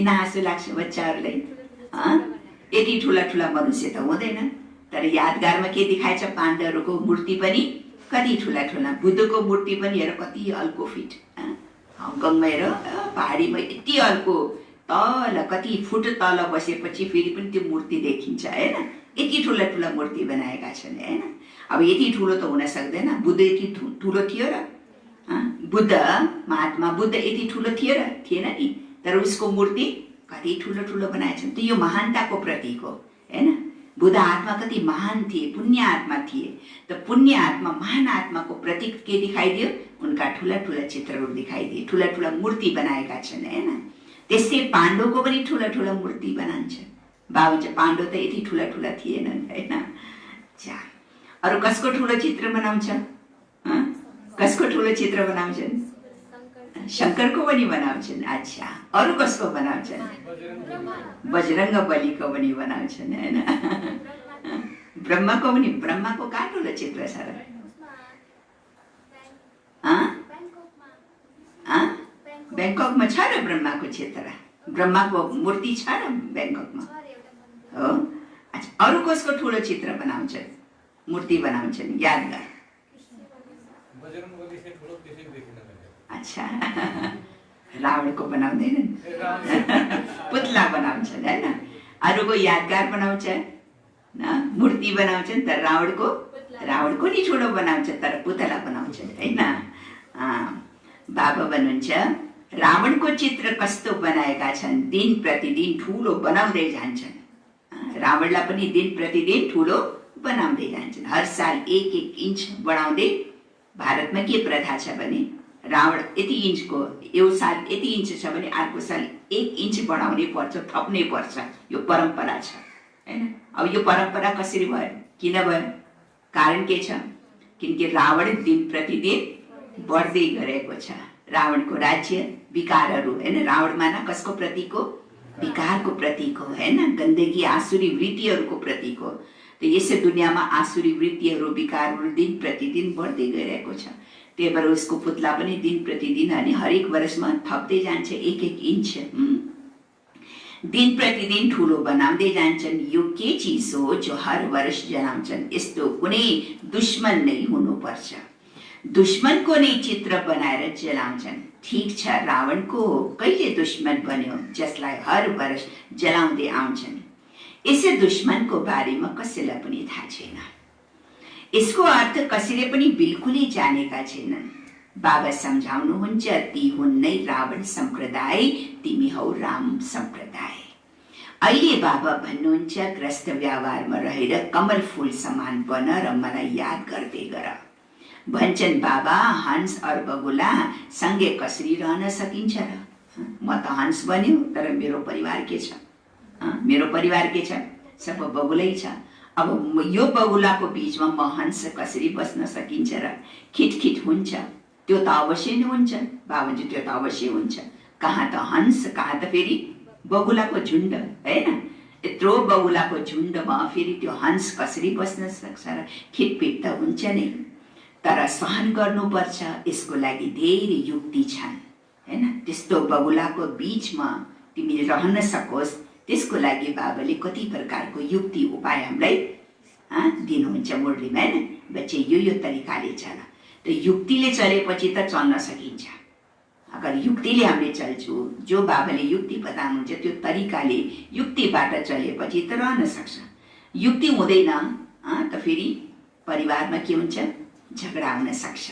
हाँसो लाग्छ बच्चाहरूलाई? यति ठुला ठुला मनुष्य त हुँदैन। तर यादगारमा के देखाएछ? पाण्डवहरूको मूर्ति पनि कति ठुला ठुला। बुद्धको मूर्ति पनि हेर कति अल्को फिट। हङकङमा हेर, पहाडीमा यति अल्को, तल कति फुट तल बसेपछि फेरि पनि त्यो मूर्ति देखिन्छ, होइन? यति ठुला ठुला मूर्ति बनाएका छन्, होइन? अब यति ठुलो त हुन सक्दैन। बुद्ध यति ठुलो थियो र? महात्मा बुद्ध यति ठुलो थियो र? थिएन नि। तर उसको मूर्ति कति ठुलो ठुलो बनाएछन्। त यो महानताको प्रतीक हो, होइन? बुद्ध आत्मा कति महान थिए, पुण्य आत्मा थिए। त पुण्य आत्मा, महान आत्माको प्रतीक के दिखाइदियो? उनका ठुला ठुला चित्रहरू दिखाइदिए, ठुला ठुला मूर्ति बनाएका छन्, होइन? त्यसै पाण्डवको पनि ठुला ठुला मूर्ति बनान्छ। बाबु चाहिँ पाण्डव त यति ठुला ठुला थिएनन्, होइन? अरू कसको ठुलो चित्र बनाउँछ? कसको ठुलो चित्र बनाउँछन्? शङ्करको पनि बनाउँछन्। अच्छा, अरू कसको बनाउँछन्? बजरङ्ग बलीको पनि बनाउँछन्, होइन? ब्रह्माको पनि। ब्रह्माको कहाँ ठुलो चित्र छ र? ब्याङ्ककमा छ र ब्रह्माको चित्र? ब्रह्माको मूर्ति छ र ब्याङ्ककमा? हो। अच्छा, अरू कसको ठुलो चित्र बनाउँछन्, मूर्ति बनाउँछन् यादगार? अच्छा, रावणको बनाउँदैनन्, पुतला बनाउँछन्, होइन? अरूको यादगार बनाउँछ, मूर्ति बनाउँछन्। तर रावणको नि ठुलो बनाउँछ, तर पुतला बनाउँछन्, होइन? बाबा भन्नुहुन्छ रावणको चित्र कस्तो बनाएका छन्, दिन प्रतिदिन ठुलो बनाउँदै जान्छन्। रावणलाई पनि दिन प्रतिदिन ठुलो बनाउँदै जान्छन्। हर साल एक एक इंच बढाउँदै। भारतमा के प्रथा छ भने रावण यति इंचको, यो साल यति इंच छ भने अर्को साल 1 इंच बढाउनै पर्छ, थप्नै पर्छ। यो परम्परा छ, हैन? अब यो परम्परा कसरी भयो, किन भयो? कारण के छ? किनकि रावण दिन प्रतिदिन बढ्दै गरेको छ। रावणको राज्य विकारहरू हैन। रावण माना कसको प्रतीक हो? विकारको प्रतीक हो हैन। गन्दगी आसुरी वृत्तिहरूको प्रतीक हो। त यसै दुनियाँमा आसुरी वृत्तिहरू विकारहरू दिन प्रतिदिन बढ्दै गइरहेको छ। त्यही भएर उसको पुतला पनि दिन प्रतिदिन अनि हरेक वर्षमा थप्दै जान्छ, एक एक इन्च दिन प्रतिदिन ठुलो बनाउँदै जान्छन्। यो के चिज हो जो हर वर्ष जलाउँछन्? यस्तो कुनै दुश्मन नै हुनुपर्छ, दुश्मनको नै चित्र बनाएर जलाउँछन्। ठीक छ, रावणको कहिले दुश्मन बन्यो जसलाई हर वर्ष जलाउँदै आउँछन्? यसै दुश्मनको बारेमा कसैलाई पनि थाहा छैन। यसको अर्थ कसैले पनि बिल्कुलै जानेका छैनन्। बाबा सम्झाउनुहुन्छ, ती हुन् नै रावण सम्प्रदाय, तिमी हौ राम सम्प्रदाय। अहिले बाबा भन्नुहुन्छ, ग्रस्त व्यवहारमा रहेर कमल फूल समान बन र मलाई याद गर्दै गर। भन्छन् बाबा, हंस और बगुला सँगै कसरी रहन सकिन्छ र? म त हंस बन्यो, तर मेरो परिवार के छ? मेरो परिवार के छ? सब बगुलै छ। अब यो बगुलाको बीचमा म हंस कसरी बस्न सकिन्छ र? खिटखिट हुन्छ, त्यो त अवश्य नै हुन्छ बाबुजी, त्यो त अवश्य हुन्छ। कहाँ त हंस, कहाँ त फेरि बगुलाको झुण्ड हैन। यत्रो बगुलाको झुण्डमा फेरि त्यो हंस कसरी बस्न सक्छ र? खिटपिट त हुन्छ नै, तर सहन गर्नुपर्छ। यसको लागि धेरै युक्ति छन् हैन। त्यस्तो बगुलाको बीचमा तिमीले रहन सकोस्, त्यसको लागि बाबाले कति प्रकारको युक्ति उपाय हामीलाई दिनुहुन्छ मुरलीमा हैन। बच्चे यो तरिकाले चल, त युक्तिले चलेपछि त चल्न सकिन्छ। अगर युक्तिले हामीले चल्छु, जो बाबाले युक्ति बताउनुहुन्छ त्यो तरिकाले युक्तिबाट चलेपछि त रहन सक्छ। युक्ति हुँदैन त फेरि परिवारमा के हुन्छ? झगडा हुन सक्छ।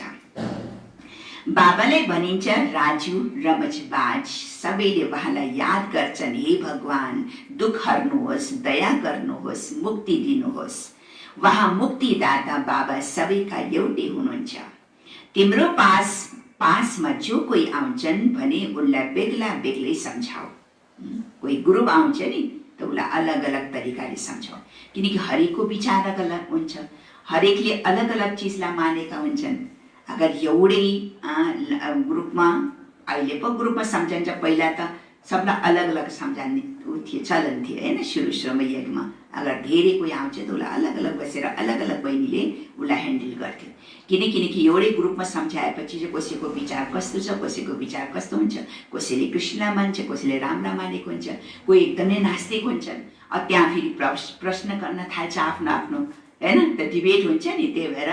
बाबालाई भनिन्छ, राजु रमजबाज सबैले उहाँलाई याद गर्छन्, हे भगवान दुख हर्नुहोस्, दया गर्नुहोस्, मुक्ति दिनुहोस्। वहाँ मुक्तिदाता बाबा सबैका एउटै हुनुहुन्छ। तिम्रो पासमा जो कोही आउँछन् भने उनलाई बेग्ला बेग्लै सम्झाऊ। कोही गुरु आउँछ नि त उसलाई अलग अलग तरिकाले सम्झाऊ, किनकि हरेकको विचार अलग अलग हुन्छ। हरेकले अलग अलग चिजलाई मानेका हुन्छन्। अगर एउटै ग्रुपमा, अहिले पो ग्रुपमा सम्झन्छ, पहिला त सबलाई अलग अलग सम्झाउने थियो, चलन थियो हैन। सुरुमा यज्ञमा अगर धेरै कोही आउँछ त उसलाई अलग अलग बसेर अलग अलग बहिनीले उसलाई ह्यान्डल गर्थ्यो। किनकि एउटै ग्रुपमा सम्झाएपछि चाहिँ कसैको विचार कस्तो छ, कसैको विचार कस्तो हुन्छ। कसैले कृष्णलाई मान्छ, कसैले रामलाई मानेको हुन्छ, कोही एकदमै नास्तिक हुन्छन्। त्यहाँ फेरि प्रश्न गर्न थाल्छ आफ्नो आफ्नो हैन, त डिबेट हुन्छ नि। त्यही भएर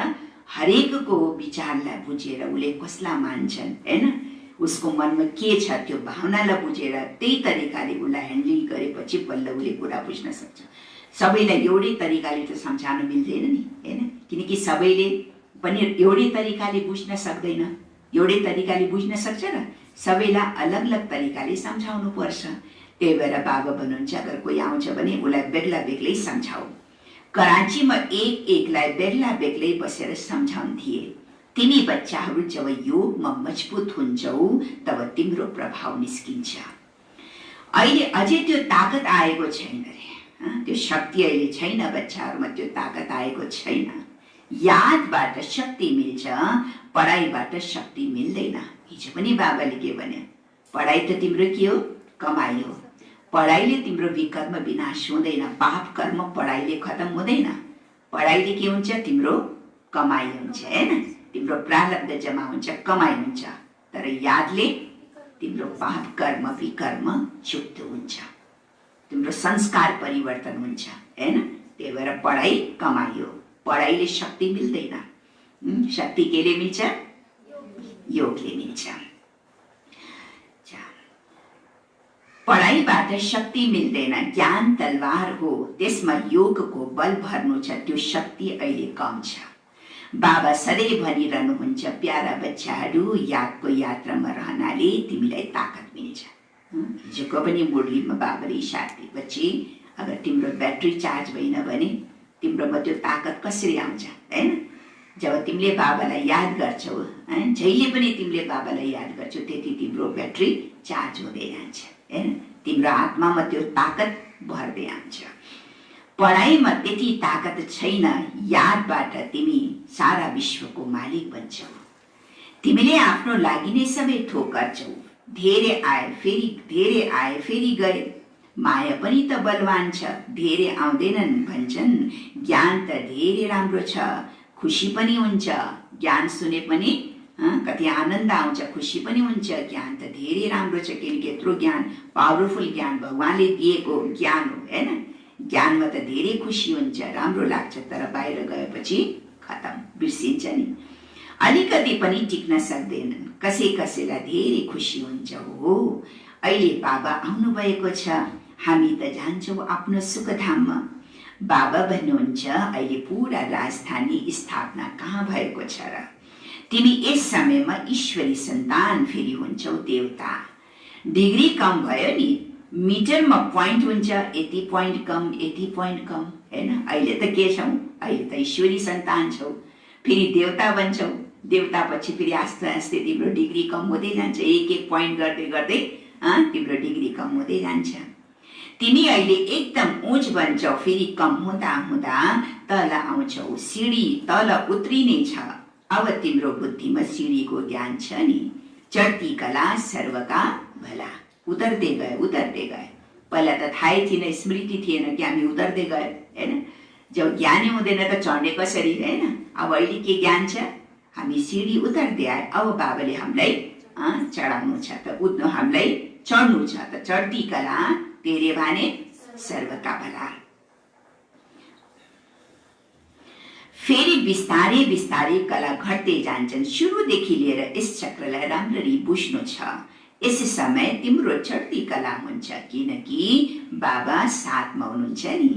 हरेकको विचारलाई बुझेर उसले कसलाई मान्छन् हैन, उसको मनमा के छ त्यो भावनालाई बुझेर त्यही तरिकाले उसलाई ह्यान्डल गरेपछि बल्ल उसले कुरा बुझ्न सक्छ। सबैलाई एउटै तरिकाले त सम्झाउन मिल्दैन नि हैन, किनकि सबैले पनि एउटै तरिकाले बुझ्न सक्दैन। एउटै तरिकाले बुझ्न सक्छ र? सबैलाई अलग अलग तरिकाले सम्झाउनु पर्छ। त्यही भएर बाबा भन्नुहुन्छ, अगर कोही आउँछ भने उसलाई बेग्ला बेग्लै सम्झाऊ। कराँचीमा एकलाई बेग्ला बेग्लै बसेर सम्झाउँथे, तिमी बच्चाहरू जब योगमा मजबुत हुन्छौ तब तिम्रो प्रभाव निस्किन्छ। अहिले अझै त्यो ताकत आएको छैन रे, त्यो शक्ति अहिले छैन बच्चाहरूमा, त्यो ताकत आएको छैन। यादबाट शक्ति मिल्छ, पढाइबाट शक्ति मिल्दैन। हिजो पनि बाबाले के भन्यो, पढाइ त तिम्रो के हो? कमाइ हो। पढाइले तिम्रो विकर्म विनाश हुँदैन। पाप कर्म पढाइले खत्म हुँदैन। पढाइले के हुन्छ? तिम्रो कमाइ हुन्छ हैन। तिम्रो प्रारब्ध जमा हुन्छ, कमाइ हुन्छ। तर यादले तिम्रो पाप कर्म विकर्म चुक्त हुन्छ, तिम्रो संस्कार परिवर्तन हुन्छ हैन। त्यही भएर पढाइ कमाइ हो। पढाइले शक्ति मिल्दैन। शक्ति केले मिल्छ? योगले मिल्छ। पढाइबाट शक्ति मिल्दैन, ज्ञान तलवार हो, त्यसमा योगको बल भर्नु छ, त्यो शक्ति अहिले कम छ। बाबा सधैँ भनिरहनुहुन्छ, प्यारा बच्चाहरू यादको यात्रामा रहनाले तिमीलाई ताकत मिल्छ। हिजोको पनि मुरलीमा बाबाले इशारा दिएपछि, अगर तिम्रो ब्याट्री चार्ज भएन भने तिम्रोमा त्यो ताकत कसरी आउँछ हैन। जब तिमीले बाबालाई याद गर्छौ, जहिले पनि तिमीले बाबालाई याद गर्छौ, त्यति तिम्रो ब्याट्री चार्ज हुँदै जान्छ हैन। तिम्रो आत्मामा त्यो ताकत भर्दै आउँछ। पढाइमा त्यति ताकत छैन, यादबाट तिमी सारा विश्वको मालिक बन्छौ। तिमीले आफ्नो लागि नै सबै थोक गर्छौ, धेरै आए फेरि गए। माया पनि त बलवान छ, धेरै आउँदैनन् भन्छन्। ज्ञान त धेरै राम्रो छ, खुसी पनि हुन्छ। ज्ञान सुने पनि कति आनन्द आउँछ, खुसी पनि हुन्छ। ज्ञान त धेरै राम्रो छ, किनकि यत्रो ज्ञान, पावरफुल ज्ञान भगवानले दिएको ज्ञान हो हैन। ज्ञानमा त धेरै खुसी हुन्छ, राम्रो लाग्छ, तर बाहिर गएपछि खतम, बिर्सिन्छ नि। अलिकति पनि टिक्न सक्दैनन्, कसैलाई धेरै खुसी हुन्छ। हो, अहिले बाबा आउनु भएको छ, हामी त जान्छौँ आफ्नो सुखधाममा। बाबा भन्नुहुन्छ, अहिले पूरा राजधानी स्थापना कहाँ भएको छ र? तिमी यस समयमा ईश्वरी सन्तान फेरि हुन्छौ देवता। डिग्री कम भयो नि, मिटरमा पोइन्ट हुन्छ, यति पोइन्ट कम, यति पोइन्ट कम हैन। अहिले त के छौ? अहिले त ईश्वरी सन्तान छौ, फेरि देवता बन्छौ। देवता पछि फेरि आस्ते आस्ते तिम्रो डिग्री कम हुँदै जान्छ, एक पोइन्ट गर्दै गर्दै तिम्रो डिग्री कम हुँदै जान्छ। तिमी अहिले एकदम उच्च बन्छौ, फेरि कम हुँदा हुँदा तल आउँछौ। सिडी तल उत्रिने छ, अब तिम्रो बुद्धिमा सिडीको ज्ञान छ नि। चढ्ती कला सर्वका भला, उतर्दै गए। पहिला त थाहै थिएन, स्मृति थिएन कि हामी उतर्दै गए हैन। जब ज्ञानै हुँदैन त चढ्ने कसरी हैन। अब अहिले के ज्ञान छ? हामी सिडी उतर्दै आए, अब बाबाले हामीलाई चढाउनु छ त, हामीलाई चढ्नु छ त। चढ्ती कला तेरे भाने सर्वका भला। फेरि बिस्तारै बिस्तारै कला घट्दै जान्छन्। सुरुदेखि लिएर यस चक्रलाई राम्ररी बुझ्नु छ। यस समय तिम्रो चढ्ती कला हुन्छ, किनकि बाबा साथमा हुनुहुन्छ नि।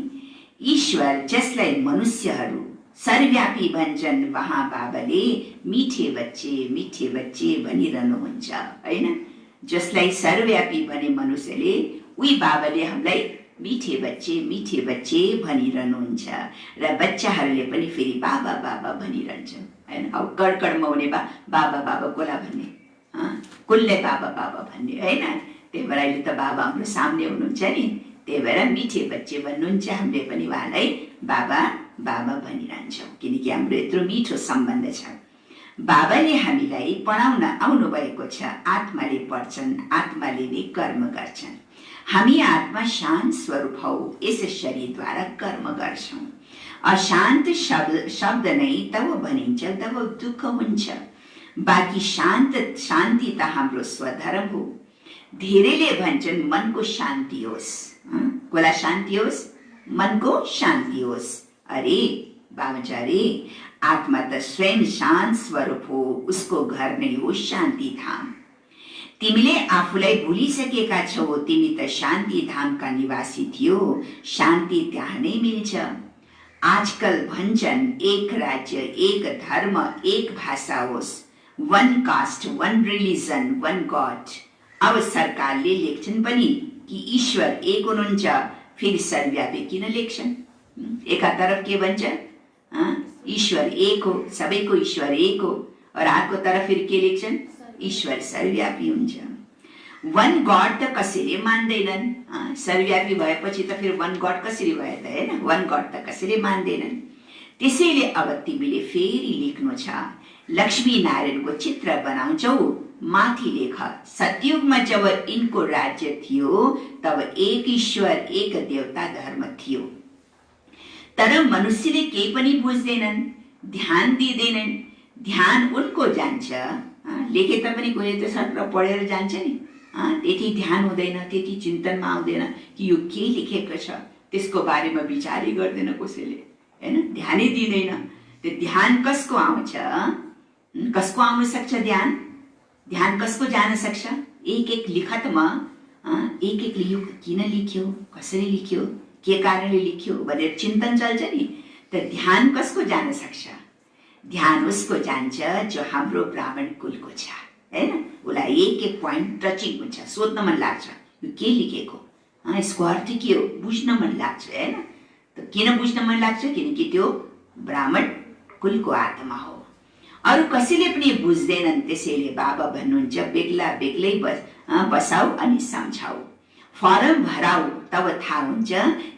ईश्वर जसलाई मनुष्यहरू सर्वव्यापी भन्छन्, वहाँ बाबाले मिठे बच्चे भनिरहनुहुन्छ हैन। जसलाई सर्वव्यापी भने मनुष्यले, उही बाबाले हामीलाई मिठे बच्चे भनिरहनुहुन्छ। र बच्चाहरूले पनि फेरि बाबा बाबा भनिरहन्छन् हैन। अब कड़कड़मा हुने बाबा कोला भन्ने, कसले बाबा भन्ने हैन। त्यही भएर अहिले त बाबा हाम्रो सामने हुनुहुन्छ नि, त्यही भएर मिठे बच्चे भन्नुहुन्छ। हामीले पनि उहाँलाई बाबा भनिरहन्छौँ, किनकि हाम्रो यत्रो मिठो सम्बन्ध छ। बाबाले हामीलाई पढाउन आउनु भएको छ। आत्माले पढ्छन्, आत्माले नै कर्म गर्छन्। हामी आत्मा शान्त स्वरूप हौ, यस शरीरद्वारा कर्म गर्छौँ। अशान्त शब्द नै तब भनिन्छ तब दुःख हुन्छ। बाँकी शान्ति त हाम्रो स्वधर्म हो। धेरैले भन्छन् मनको शान्ति होस्। कसलाई शान्ति होस्? मनको शान्ति होस्। अरे बाबुजारे, आत्मा त स्वयं शान्त स्वरूप हो, उसको घर नै हो शान्ति धाम। तिमीले आफूलाई भुलिसकेका छौ, तिमी त शान्ति धामका निवासी थियो। शान्ति त्यहाँ नै मिल्छ। आजकल भन्छन् एक राज्य, एक धर्म, एक भाषा होस्, वन कास्ट, वन रिलिजन, वन गॉड। अब सरकारले लेख्छन् पनि कि ईश्वर एक हुनुहुन्छ, फेरि सर्वव्यापी किन लेख्छन्? एकातर्फ के भन्छ? ईश्वर एक हो, सबैको ईश्वर एक हो, और अर्को तर्फ फेरि के लेख्छन्? ईश्वर सर्वव्यापी हुन्छ। वन गॉड त कसैले मान्दैनन्। सर्वव्यापी भएपछि त फेरि वन गॉड कसरी भयो त हैन? वन गॉड त कसैले मान्दैनन्। त्यसैले अब तिमीले फेरि लेख्नु छ। लक्ष्मी नारायणको चित्र बनाउँछौ, माथि लेख। सतयुगमा जब यिनको राज्य थियो, तब एक ईश्वर, एक देवता धर्म थियो। तर मनुष्यले केही पनि बुझ्दैनन्, ध्यान दिँदैनन्। ध्यान उनको जान्छ, लेखे तापनि कोही त सत्र पढेर जान्छ नि, त्यति ध्यान हुँदैन, त्यति चिन्तनमा आउँदैन कि यो के लेखेको छ, त्यसको बारेमा विचारै गर्दैन कसैले हैन। ध्यानै दिँदैन। त्यो ध्यान कसको आउँछ? कसको आउन सक्छ ध्यान? ध्यान कसको जान सक्छ? एक लिखतमा एक लियो, किन लिख्यो, कसरी लिख्यो, के कारणले लिख्यो भनेर चिन्तन चल्छ नि। त ध्यान कसको जान सक्छ? ध्यान उसको जान्छ जो हाम्रो ब्राह्मण कुलको छ हैन। उसलाई एक पोइन्ट टचिङ हुन्छ, सोध्न मन लाग्छ यो के लेखेको, यसको अर्थ के हो, बुझ्न मन लाग्छ हैन। त किन बुझ्न मन लाग्छ? किनकि त्यो ब्राह्मण कुलको आत्मा हो। अरू कसैले पनि बुझ्दैनन्। त्यसैले बाबा भन्नुहुन्छ बेग्ला बेग्लै बसाऊ अनि सम्झाऊ, फर्म भराऊ, तब थाहा हुन्छ।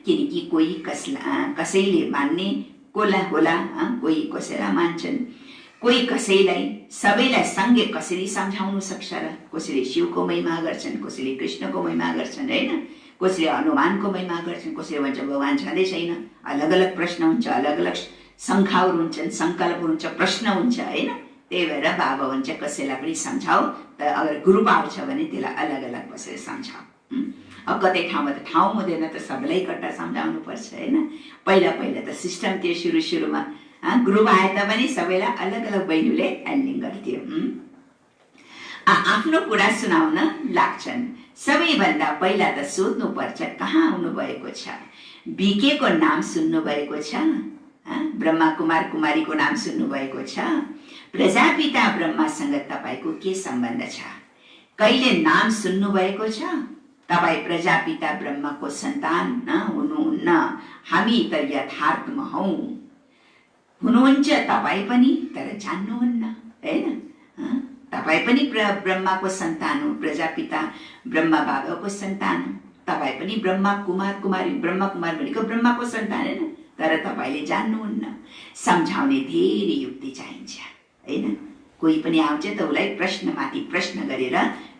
किनकि कोही कसैले मान्ने कोला होला, कोही कसैलाई मान्छन्, कोही कसैलाई सबैलाई सँगै कसरी सम्झाउनु सक्छ र? कसैले शिवको महिमा गर्छन्, कसैले कृष्णको महिमा गर्छन् हैन, कसैले हनुमानको महिमा गर्छन्, कसैले भन्छ भगवान छँदै छैन। अलग अलग प्रश्न हुन्छ, अलग अलग शङ्काहरू हुन्छन्, सङ्कल्प हुन्छ, प्रश्न हुन्छ हैन। त्यही भएर बाबा भन्छ कसैलाई पनि सम्झाऊ, तर अगर ग्रुप आउँछ भने त्यसलाई अलग अलग बसेर सम्झाऊ। अब कतै ठाउँमा त ठाउँ हुँदैन त सबैलाई एकट्ठा सम्झाउनु पर्छ हैन। पहिला पहिला त सिस्टम थियो सुरुमा, ग्रुप आए तापनि सबैलाई अलग अलग बहिनीले ह्यान्डलिङ गर्थ्यो। आफ्नो कुरा सुनाउन लाग्छन्। सबैभन्दा पहिला त सोध्नु पर्छ कहाँ आउनुभएको छ, बिकेको नाम सुन्नुभएको छ, ब्रह्मा कुमार कुमारीको नाम सुन्नुभएको छ, प्रजापिता ब्रह्मासँग तपाईँको के सम्बन्ध छ, कहिले नाम सुन्नुभएको छ, तपाईँ प्रजापिता ब्रह्माको सन्तान हुनुहुन्न, हामी त यथार्थमा हौ, हुनुहुन्छ तपाईँ पनि तर जान्नुहुन्न हैन। तपाईँ पनि ब्रह्माको सन्तान हो, प्रजापिता ब्रह्मा बाबाको सन्तान हो, तपाईँ पनि ब्रह्मा कुमार कुमारी, ब्रह्मा कुमार भनेको ब्रह्माको सन्तान हैन, तर तपाईँले जान्नुहुन्न। सम्झाउने धेरै युक्ति चाहिन्छ हैन। कोही पनि आउँछ त उसलाई प्रश्नमाथि प्रश्न गरेर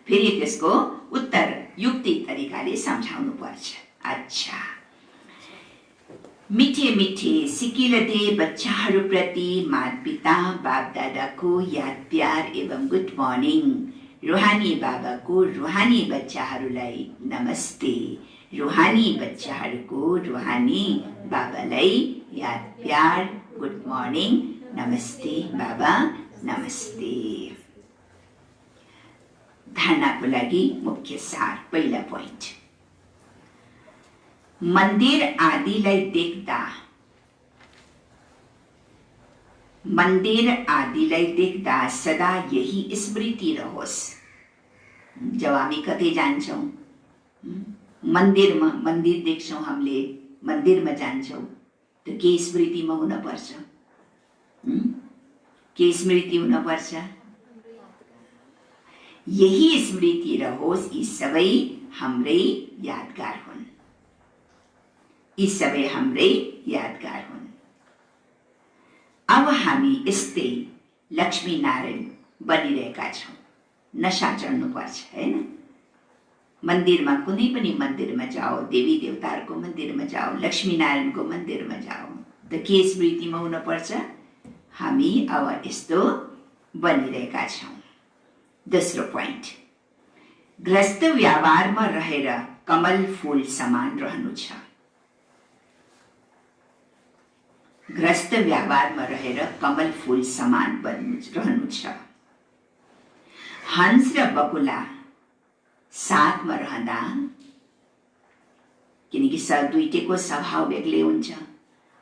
फेरि त्यसको उत्तर युक्ति तरिकाले सम्झाउनु पर्छ। अच्छा, मिठे मिठे सिकिलते बच्चाहरूप्रति माता पिता बाप दादाको याद प्यार एवं गुड मर्निङ। रुहानी बाबाको रुहानी बच्चाहरूलाई नमस्ते। रुहानी बच्चाहरूको रुहानी बाबालाई याद प्यार गुड मर्निङ नमस्ते बाबा नमस्ते। धारणाको लागि मुख्य सार, पहिला पोइन्ट, मन्दिर आदिलाई देख्दा सदा यही स्मृति रहोस्। जब हामी कतै जान्छौँ मन्दिर देख्छौँ, हामीले मन्दिरमा जान्छौँ त के स्मृतिमा हुनुपर्छ? के स्मृति हुनुपर्छ? यही स्मृति रहोस्, यी सबै हाम्रै यादगार हुन्, यी सबै हाम्रै यादगार हुन्। अब हामी यस्तै लक्ष्मी नारायण बनिरहेका छौँ। नशा चढ्नुपर्छ हैन। मन्दिरमा, कुनै पनि मन्दिरमा जाओ, देवी देवताहरूको मन्दिरमा जाओ, लक्ष्मी नारायणको मन्दिरमा जाओ त के स्मृतिमा हुनुपर्छ? हामी अब यस्तो बनिरहेका छौँ। दोस्रो पोइन्ट, ग्रस्त व्यवहारमा रहेर कमल फूल समान रहनु छ। ग्रस्त व्यवहारमा रहेर कमल फूल समान रहनु छ। हंस र बकुला साथमा रहँदा, किनकि दुईटैको स्वभाव बेग्लै हुन्छ।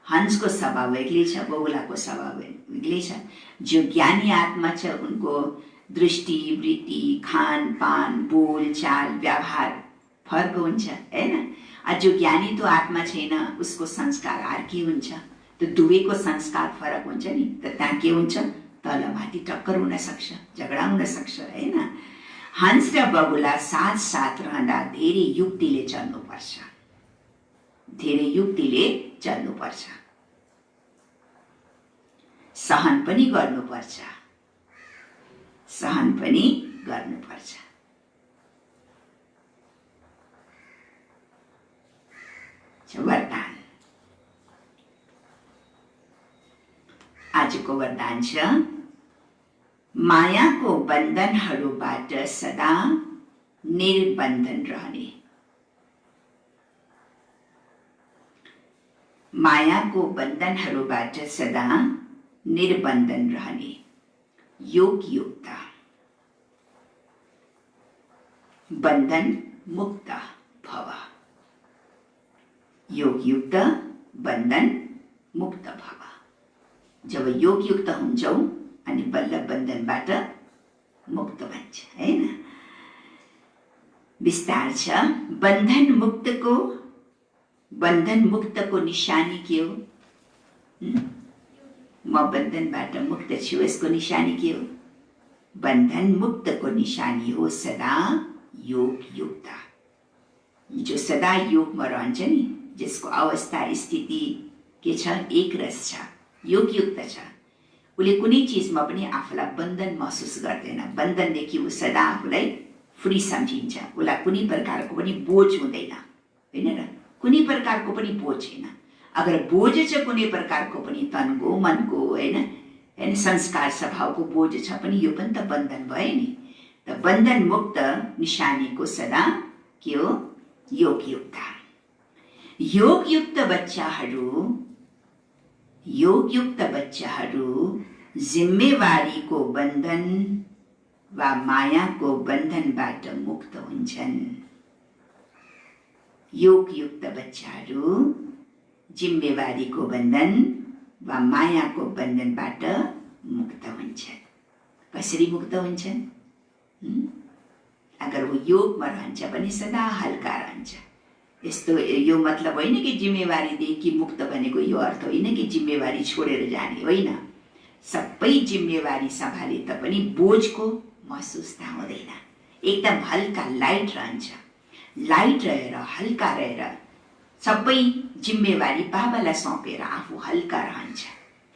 हंसको स्वभाव बेग्लै छ, बकुलाको स्वभाव बेग्लै छ। जो ज्ञानी आत्मा छ उनको दृष्टि, वृत्ति, खान पान, बोल चाल, व्यवहार फरक हुन्छ हैन। जो ज्ञानी तो आत्मा छैन उसको संस्कार अर्कै हुन्छ। त दुवैको संस्कार फरक हुन्छ नि, त त्यहाँ के हुन्छ? तलमाथि टक्कर हुन सक्छ, झगडा हुन सक्छ हैन। हंस र बगुला साथ साथ रहँदा धेरै युक्तिले चल्नुपर्छ, धेरै युक्तिले चल्नुपर्छ। सहन पनि गर्नुपर्छ, सहन पनि गर्नुपर्छ। वरदान, आजको वरदान छ मायाको बन्धनहरूबाट सदा निर्बन्धन रहने। मायाको बन्धनहरूबाट सदा निर्बन्धन रहने। योग युक्त, बन्धन मुक्त भव। योग युक्त, बन्धन मुक्त भव। जब योग युक्त हुन्छौ अनि बल्ल बन्धनबाट मुक्त भन्छ हैन। विस्तार छ, बन्धन मुक्तको निशानी के हो? म बन्धनबाट मुक्त छु, यसको निशानी के हो? बन्धन मुक्तको निशानी हो सदा योग युक्त। जो सदा योगमा रहन्छ नि, जसको अवस्था स्थिति के छ? एक रस छ, योग युक्त छ, उसले कुनै चिजमा पनि आफूलाई बन्धन महसुस गर्दैन। बन्धनदेखि ऊ सदा आफूलाई फ्री सम्झिन्छ। उसलाई कुनै प्रकारको पनि बोझ हुँदैन, होइन र? कुनै प्रकारको पनि बोझ छैन। अगर बोझ छ कुनै प्रकारको पनि, तनको मनको, होइन, संस्कार स्वभावको बोझ छ पनि, यो पनि त बन्धन भयो नि। त बन्धन मुक्त निशानीको सदा के हो? योगयुक्त। योगयुक्त बच्चाहरू जिम्मेवारीको बन्धन वा मायाको बन्धनबाट मुक्त हुन्छन्। योगयुक्त बच्चाहरू जिम्मेवारीको बन्धन वा मायाको बन्धनबाट मुक्त हुन्छन्। कसरी मुक्त हुन्छन्? अगर वो योगमा रहन्छ भने सदा हल्का रहन्छ। यस्तो यो मतलब होइन कि जिम्मेवारीदेखि मुक्त भनेको यो अर्थ होइन कि जिम्मेवारी छोडेर जाने होइन। सबै जिम्मेवारी सम्हाले तापनि बोझको महसुस त हुँदैन। एकदम हल्का लाइट रहन्छ। लाइट रहेर, हल्का रहेर सबै जिम्मेवारी बाबालाई सौंपेर आफू हल्का रहन्छ,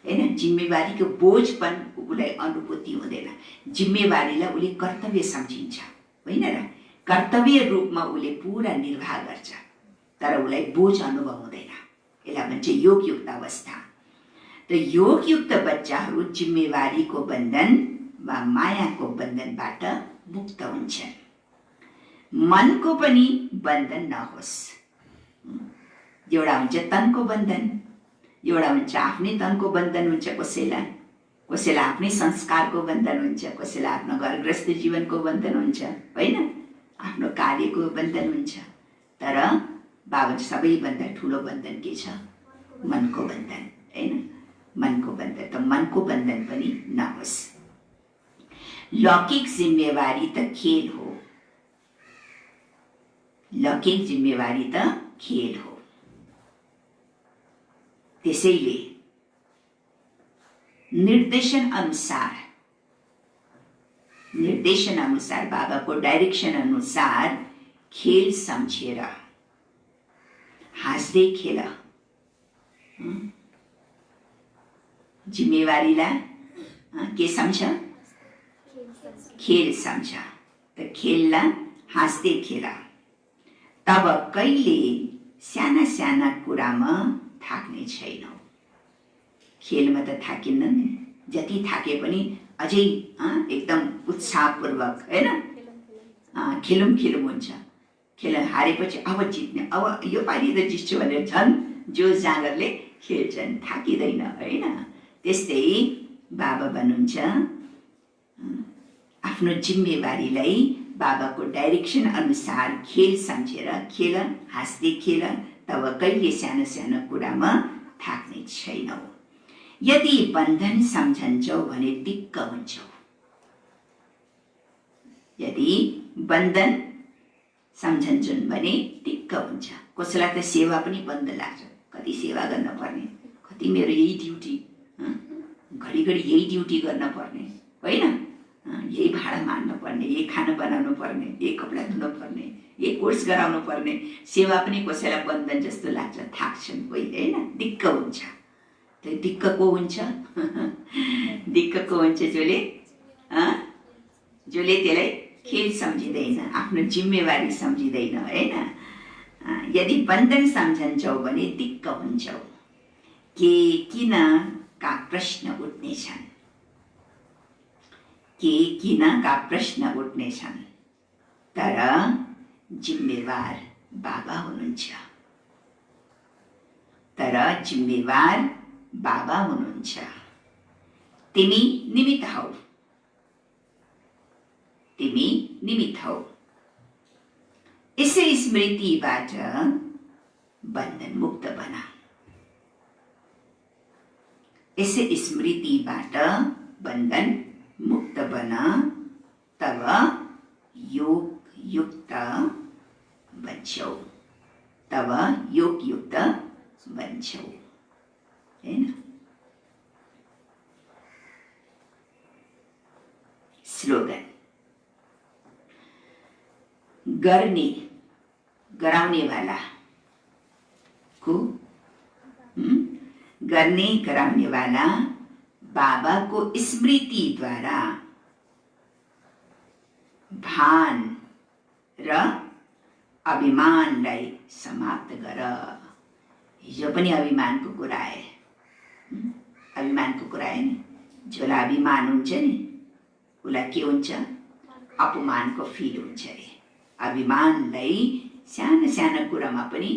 होइन? जिम्मेवारीको बोझपन उसलाई अनुभूति हुँदैन। जिम्मेवारीलाई उसले कर्तव्य सम्झिन्छ, होइन र? कर्तव्य रूपमा उसले पुरा निर्वाह गर्छ, तर उसलाई बोझ अनुभव हुँदैन। यसलाई भन्छ योगयुक्त अवस्था। त योगयुक्त बच्चाहरू जिम्मेवारीको बन्धन वा मायाको बन्धनबाट मुक्त हुन्छन्। मनको पनि बन्धन नहोस्। एउटा हुन्छ तनको बन्धन, एउटा हुन्छ आफ्नै तनको बन्धन हुन्छ, कसैलाई आफ्नै संस्कारको बन्धन हुन्छ, कसैलाई आफ्नो घर गृहस्थ जीवनको बन्धन हुन्छ, होइन? आफ्नो कार्यको बन्धन हुन्छ। तर बाबा सबैभन्दा ठुलो बन्धन के छ? मनको बन्धन, होइन? मनको बन्धन। त मनको बन्धन पनि नहोस्। लौकिक जिम्मेवारी त खेल हो। लौकिक जिम्मेवारी त खेल हो। त्यसैले निर्देशन अनुसार बाबाको डाइरेक्सन अनुसार खेल सम्झेर हाँस्दै खेल। जिम्मेवारीलाई के सम्झ? खेल सम्झ। त खेललाई हाँस्दै खेल। तब कहिले साना साना कुरामा थाक्ने छैनौ। खेलमा त थाकिन्न नि, जति थाके पनि अझै एकदम उत्साहपूर्वक, होइन? खेलौँ हुन्छ। खेल हारेपछि अब जित्ने, अब यो पालि त जित्छु भनेर झन् जोस जाँगरले खेल्छन्, थाकिँदैन, होइन? त्यस्तै बाबा भन्नुहुन्छ आफ्नो जिम्मेवारीलाई बाबाको डाइरेक्सन अनुसार खेल सम्झेर खेल, हाँस्दै खेल। तब कहिले सानो सानो कुरामा थाक्ने छैनौ। यदि बन्धन सम्झन्छौ भने दिक्क हुन्छौ। यदि बन्धन सम्झन्छन् भने दिक्क हुन्छ। कसैलाई त सेवा पनि बन्द लाग्छ। कति सेवा गर्न पर्ने, कति मेरो यही ड्युटी, घरिघरि यही ड्युटी गर्न पर्ने, होइन? यही भाडा मार्नु पर्ने, यही खाना बनाउनु पर्ने, यही कपडा धुनु पर्ने, यही कोर्स गराउनु पर्ने। सेवा पनि कसैलाई बन्धन जस्तो लाग्छ, थाक्छन् कोही, होइन? दिक्क हुन्छ। त्यो दिक्क को हुन्छ? दिक्क को हुन्छ? जसले त्यसलाई खेल सम्झिँदैन, आफ्नो जिम्मेवारी सम्झिँदैन, होइन? यदि बन्धन सम्झन्छौ भने दिक्क हुन्छौ। किन का प्रश्न उठ्नेछन्। किन का प्रश्न उठ्नेछन्। तर जिम्मेवार बाबा हुनुहुन्छ। तिमी निमित्त हौ। यसै स्मृतिबाट बन्धन मुक्त बना। यसै स्मृतिबाट बन्धन मुक्त बना। तब योगयुक्त बन्छौ। होइन? स्लोगन गराउने वाला को, गराउने वाला बाबाको स्मृतिद्वारा भान र अभिमानलाई समाप्त गर। हिजो पनि अभिमानको कुरा आए, अभिमानको कुरा आयो नि। जसलाई अभिमान हुन्छ नि उसलाई के हुन्छ? अपमानको फिल हुन्छ अरे। अभिमानलाई सानो सानो कुरामा पनि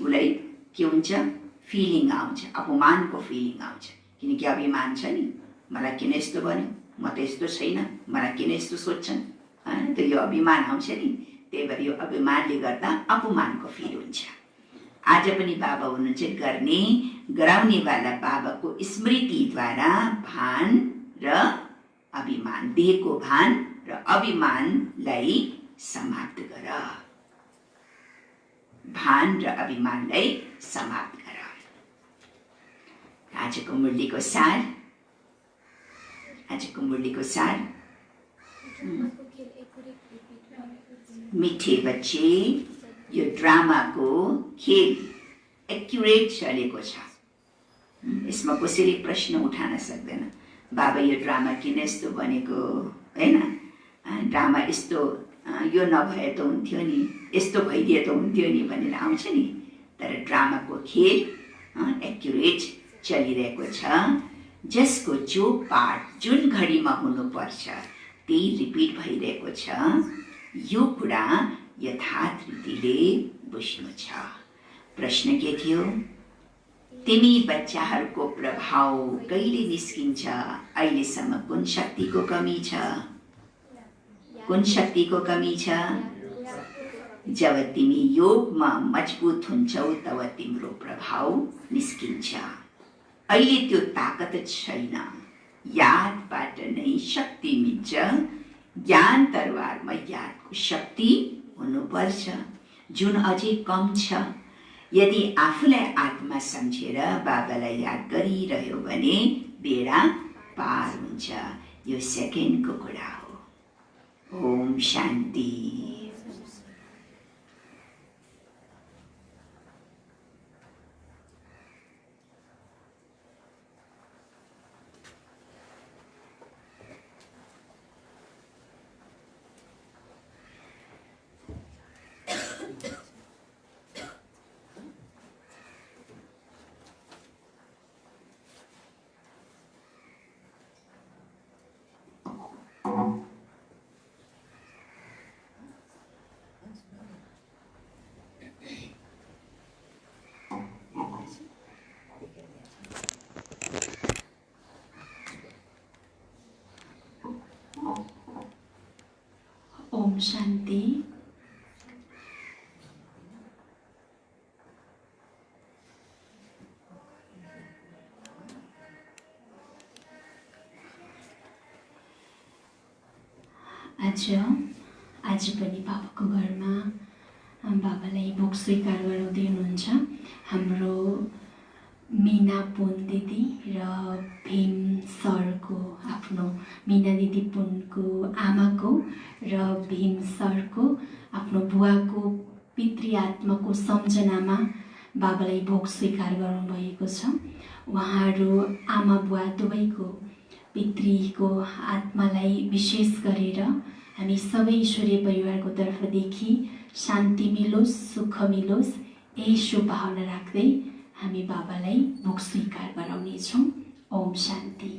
उसलाई के हुन्छ? फिलिङ आउँछ, अपमानको फिलिङ आउँछ। किनकि अभिमान छ नि, मलाई किन यस्तो भन्यो, म त यस्तो छैन, मलाई किन यस्तो सोध्छन्, त यो अभिमान आउँछ नि। त्यही भएर यो अभिमानले गर्दा अपमानको फिल हुन्छ। आज पनि बाबा हुनुहुन्छ गराउनेवाला बाबाको स्मृतिद्वारा भान र अभिमान, देहको भान र अभिमानलाई समाप्त गर। भान र अभिमानलाई समाप्त गर। आजको मुरलीको सार मिठे बच्चे, यो ड्रामाको खेल एक्युरेट चलेको छ। यसमा कसैले प्रश्न उठान सक्दैन, बाबा यो ड्रामा किन यस्तो बनेको, हैन? ड्रामा यस्तो यो नभए त हुन्थ्यो नि, यस्तो भइदिए त हुन्थ्यो नि भनेर आउँछ नि। तर ड्रामाको खेल एक्युरेट चलिरहेको छ। जसको जो पार्ट जुन घडीमा हुनुपर्छ त्यही रिपिट भइरहेको छ। यो कुरा यथार्थ रीतिले बुझ्नु छ। प्रश्न के थियो? तिमी बच्चाहरूको प्रभाव कहिले निस्किन्छ? अहिलेसम्म कुन शक्तिको कमी छ? कुन शक्तिको कमी छ? जब तिमी योगमा मजबुत हुन्छौ तब तिम्रो प्रभाव निस्किन्छ। अहिले त्यो ताकत छैन। यादबाट नै शक्ति मिल्छ। ज्ञान तरवारमा यादको शक्ति हुनुपर्छ, जुन अझै कम छ। यदि आफूलाई आत्मा सम्झेर बाबालाई याद गरिरह्यो भने बेडा पार हुन्छ। यो सेकेन्डको कुरा हो। ओम शान्ति। ओम शान्ति। आज पनि बाबाको घरमा बाबालाई भोग स्वीकार गराउँदै हुनुहुन्छ। हाम्रो मीना पुन दिदी र भीम सरको, आफ्नो मीना दिदी पुनको आमाको र भीम सरको आफ्नो बुवाको पितृ आत्माको सम्झनामा बाबालाई भोग स्वीकार गराउनु भएको छ। उहाँहरू आमा बुवा दुवैको पितृको आत्मालाई विशेष गरेर हामी सबै ईश्वरीय परिवारको तर्फदेखि शान्ति मिलोस्, सुख मिलोस्, यही शुभ भावना राख्दै हामी बाबालाई भोग स्वीकार गराउनेछौँ। ओम शान्ति।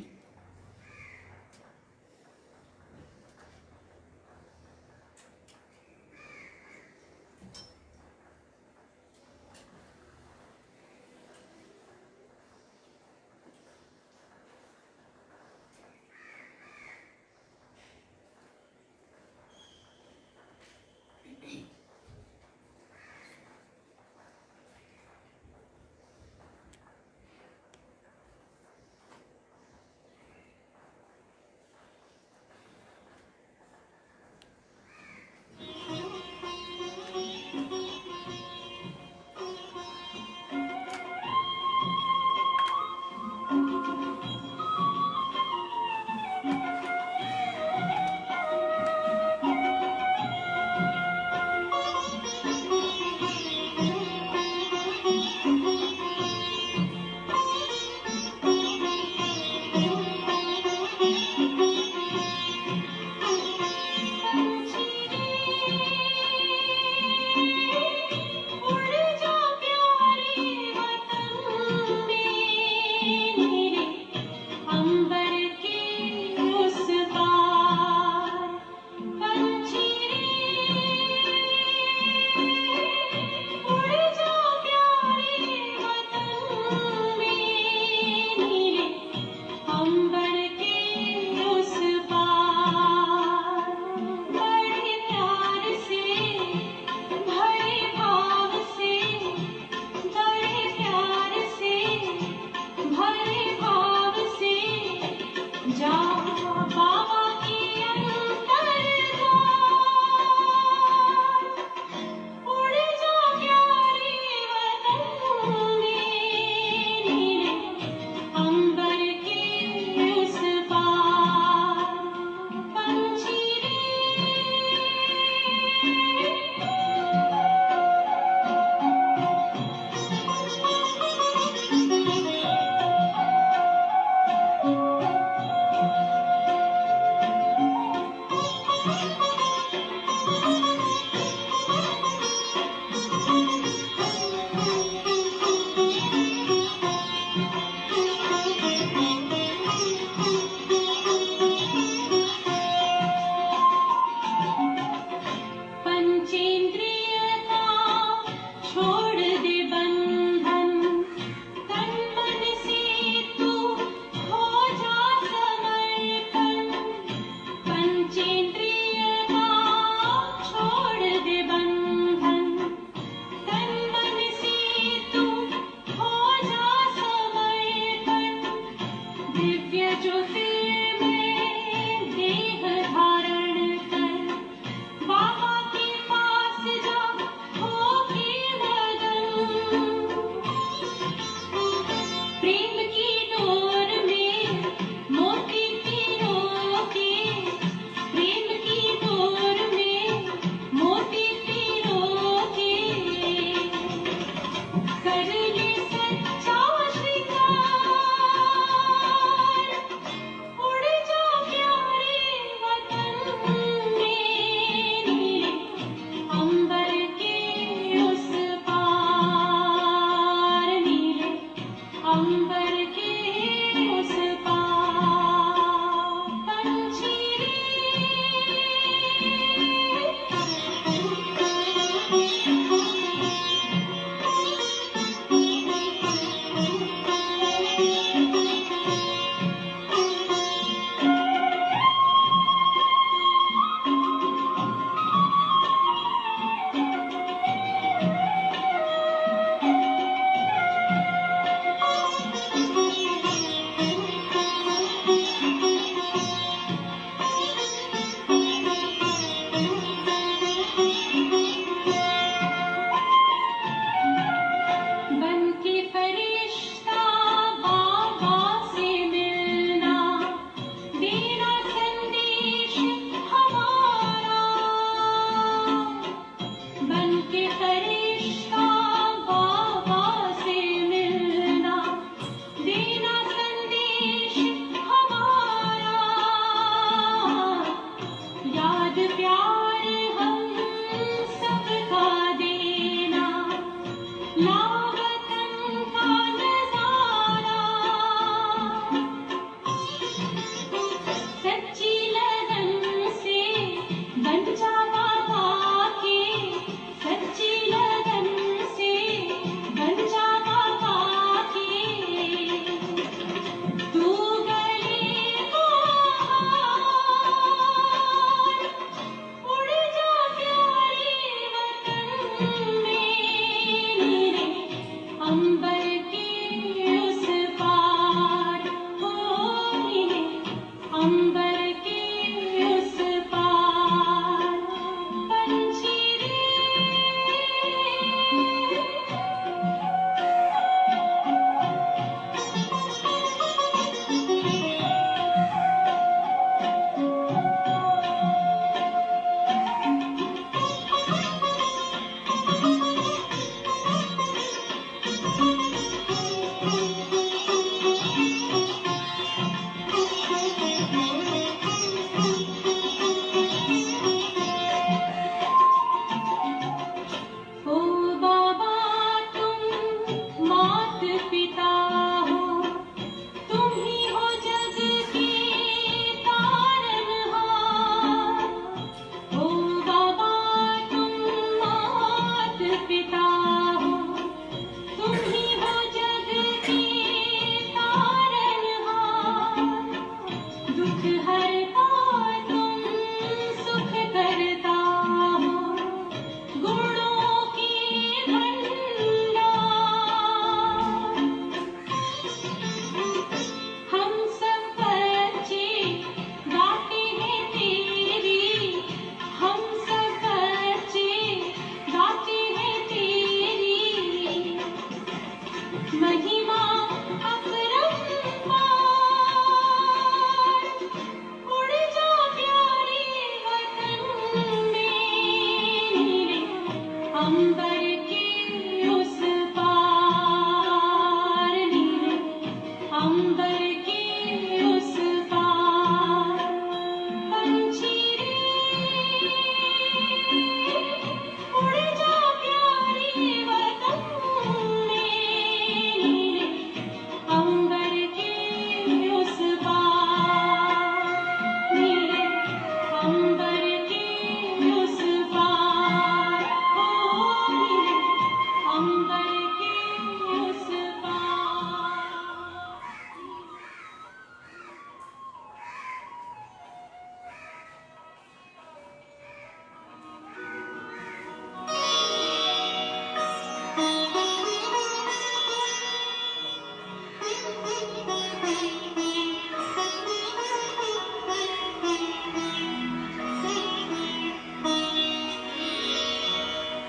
अंबर के उस पार नीले अंबर के उस पार पंछी रे उड़ जा प्यारे वतन में नीले अंबर के उस पार नीले अंबर के उस पार ओ नीले अंबर के उस पार।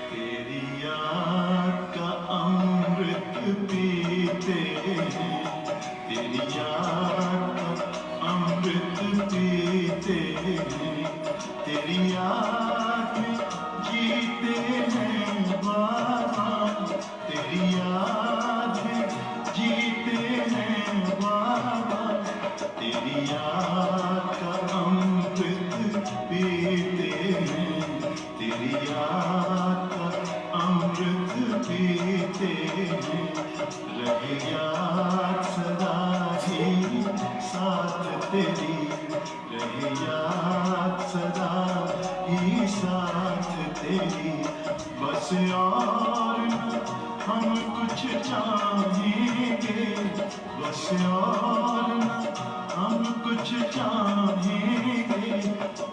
तेरी याद का अमृत पीते हैं, तेरी याद का अमृत पीते हैं, तेरी याद में जीते हैं बाबा, तेरी याद में जीते हैं बाबा, तेरी याद का अमृत पीते हैं, तेरी याद का अमृत पीते हैं, रहे याद सदा ही साथ तेरी, रहे याद सदा ही साथ तेरी, बस और न हम कुछ चाहेंगे, बस और न हम कुछ चाहेंगे,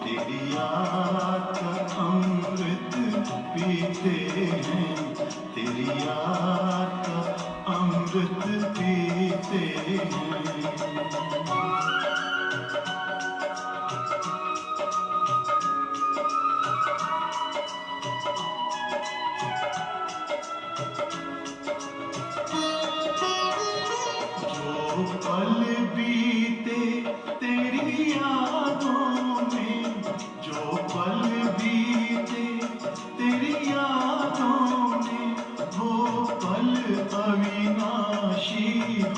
तेरी याद का अमृत पीते हैं, तेरी याद का अमृत पीते हैं। जो पल बीते तेरी यादों में, जो पल बीते तेरी यादों में, वो पल अविनाशी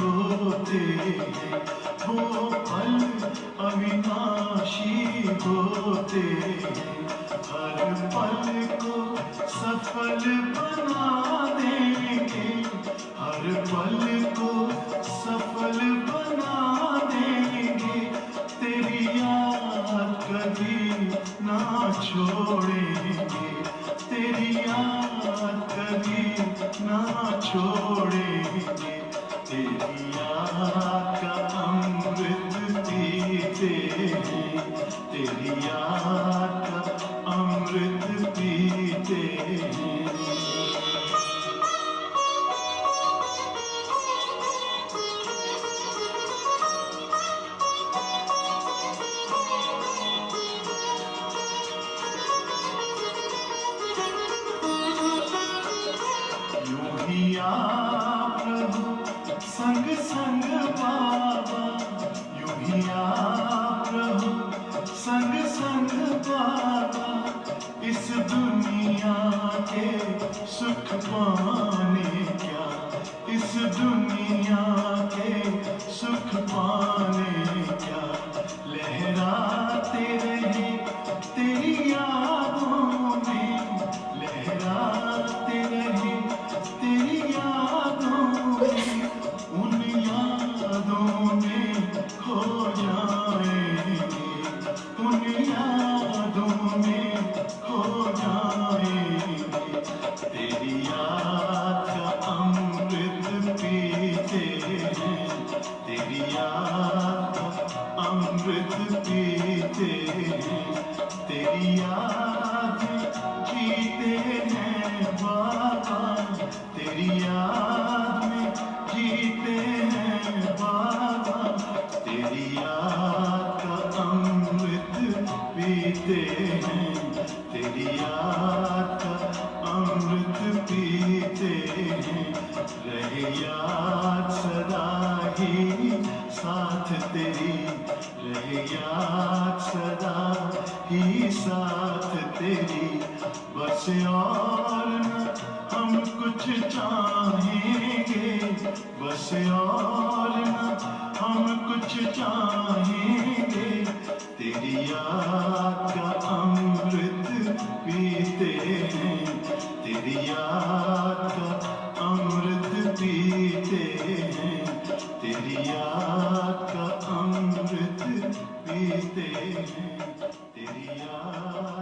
होते हैं, वो पल अविनाशी होते हैं, हर पल को सफल बना देंगे, हर पल को सफल बना देंगे, तेरी याद कभी ना छोड़ेंगे, तेरी याद कभी ना छोड़ेंगे, तेरी याद का अमृत पीते हैं, तेरी याद का अमृत पीते हैं। यूं ही आप प्रभु संग संग बाबा, यूं ही आप प्रभु संग संग बाबा, इस दुनिया के सुख पाने क्या, इस दुनिया के सुख पाने क्या, लहराते रहे तेरी यादों में, लहराते रहे तेरी यादों में, उन यादों में खो जाएंगे, उन यादों में खो जाएंगे, तेरी याद का अमृत पीते हैं, तेरी याद का अमृत पीते हैं, तेरी याद में जीते हैं बाबा, तेरी याद में जीते हैं बाबा, तेरी याद का अमृत पीते हैं, तेरी याद का अमृत पीते हैं, रहे याद सदा ही साथ तेरी, रहे याद सदा ही साथ तेरी, बस और न हम कुछ चाहेंगे बस और ना हम कुछ चाहेंगे तेरी याद का अमृत पीते हैं तेरी याद का अमृत पीते हैं तेरी याद का अमृत पीते हैं तेरी याद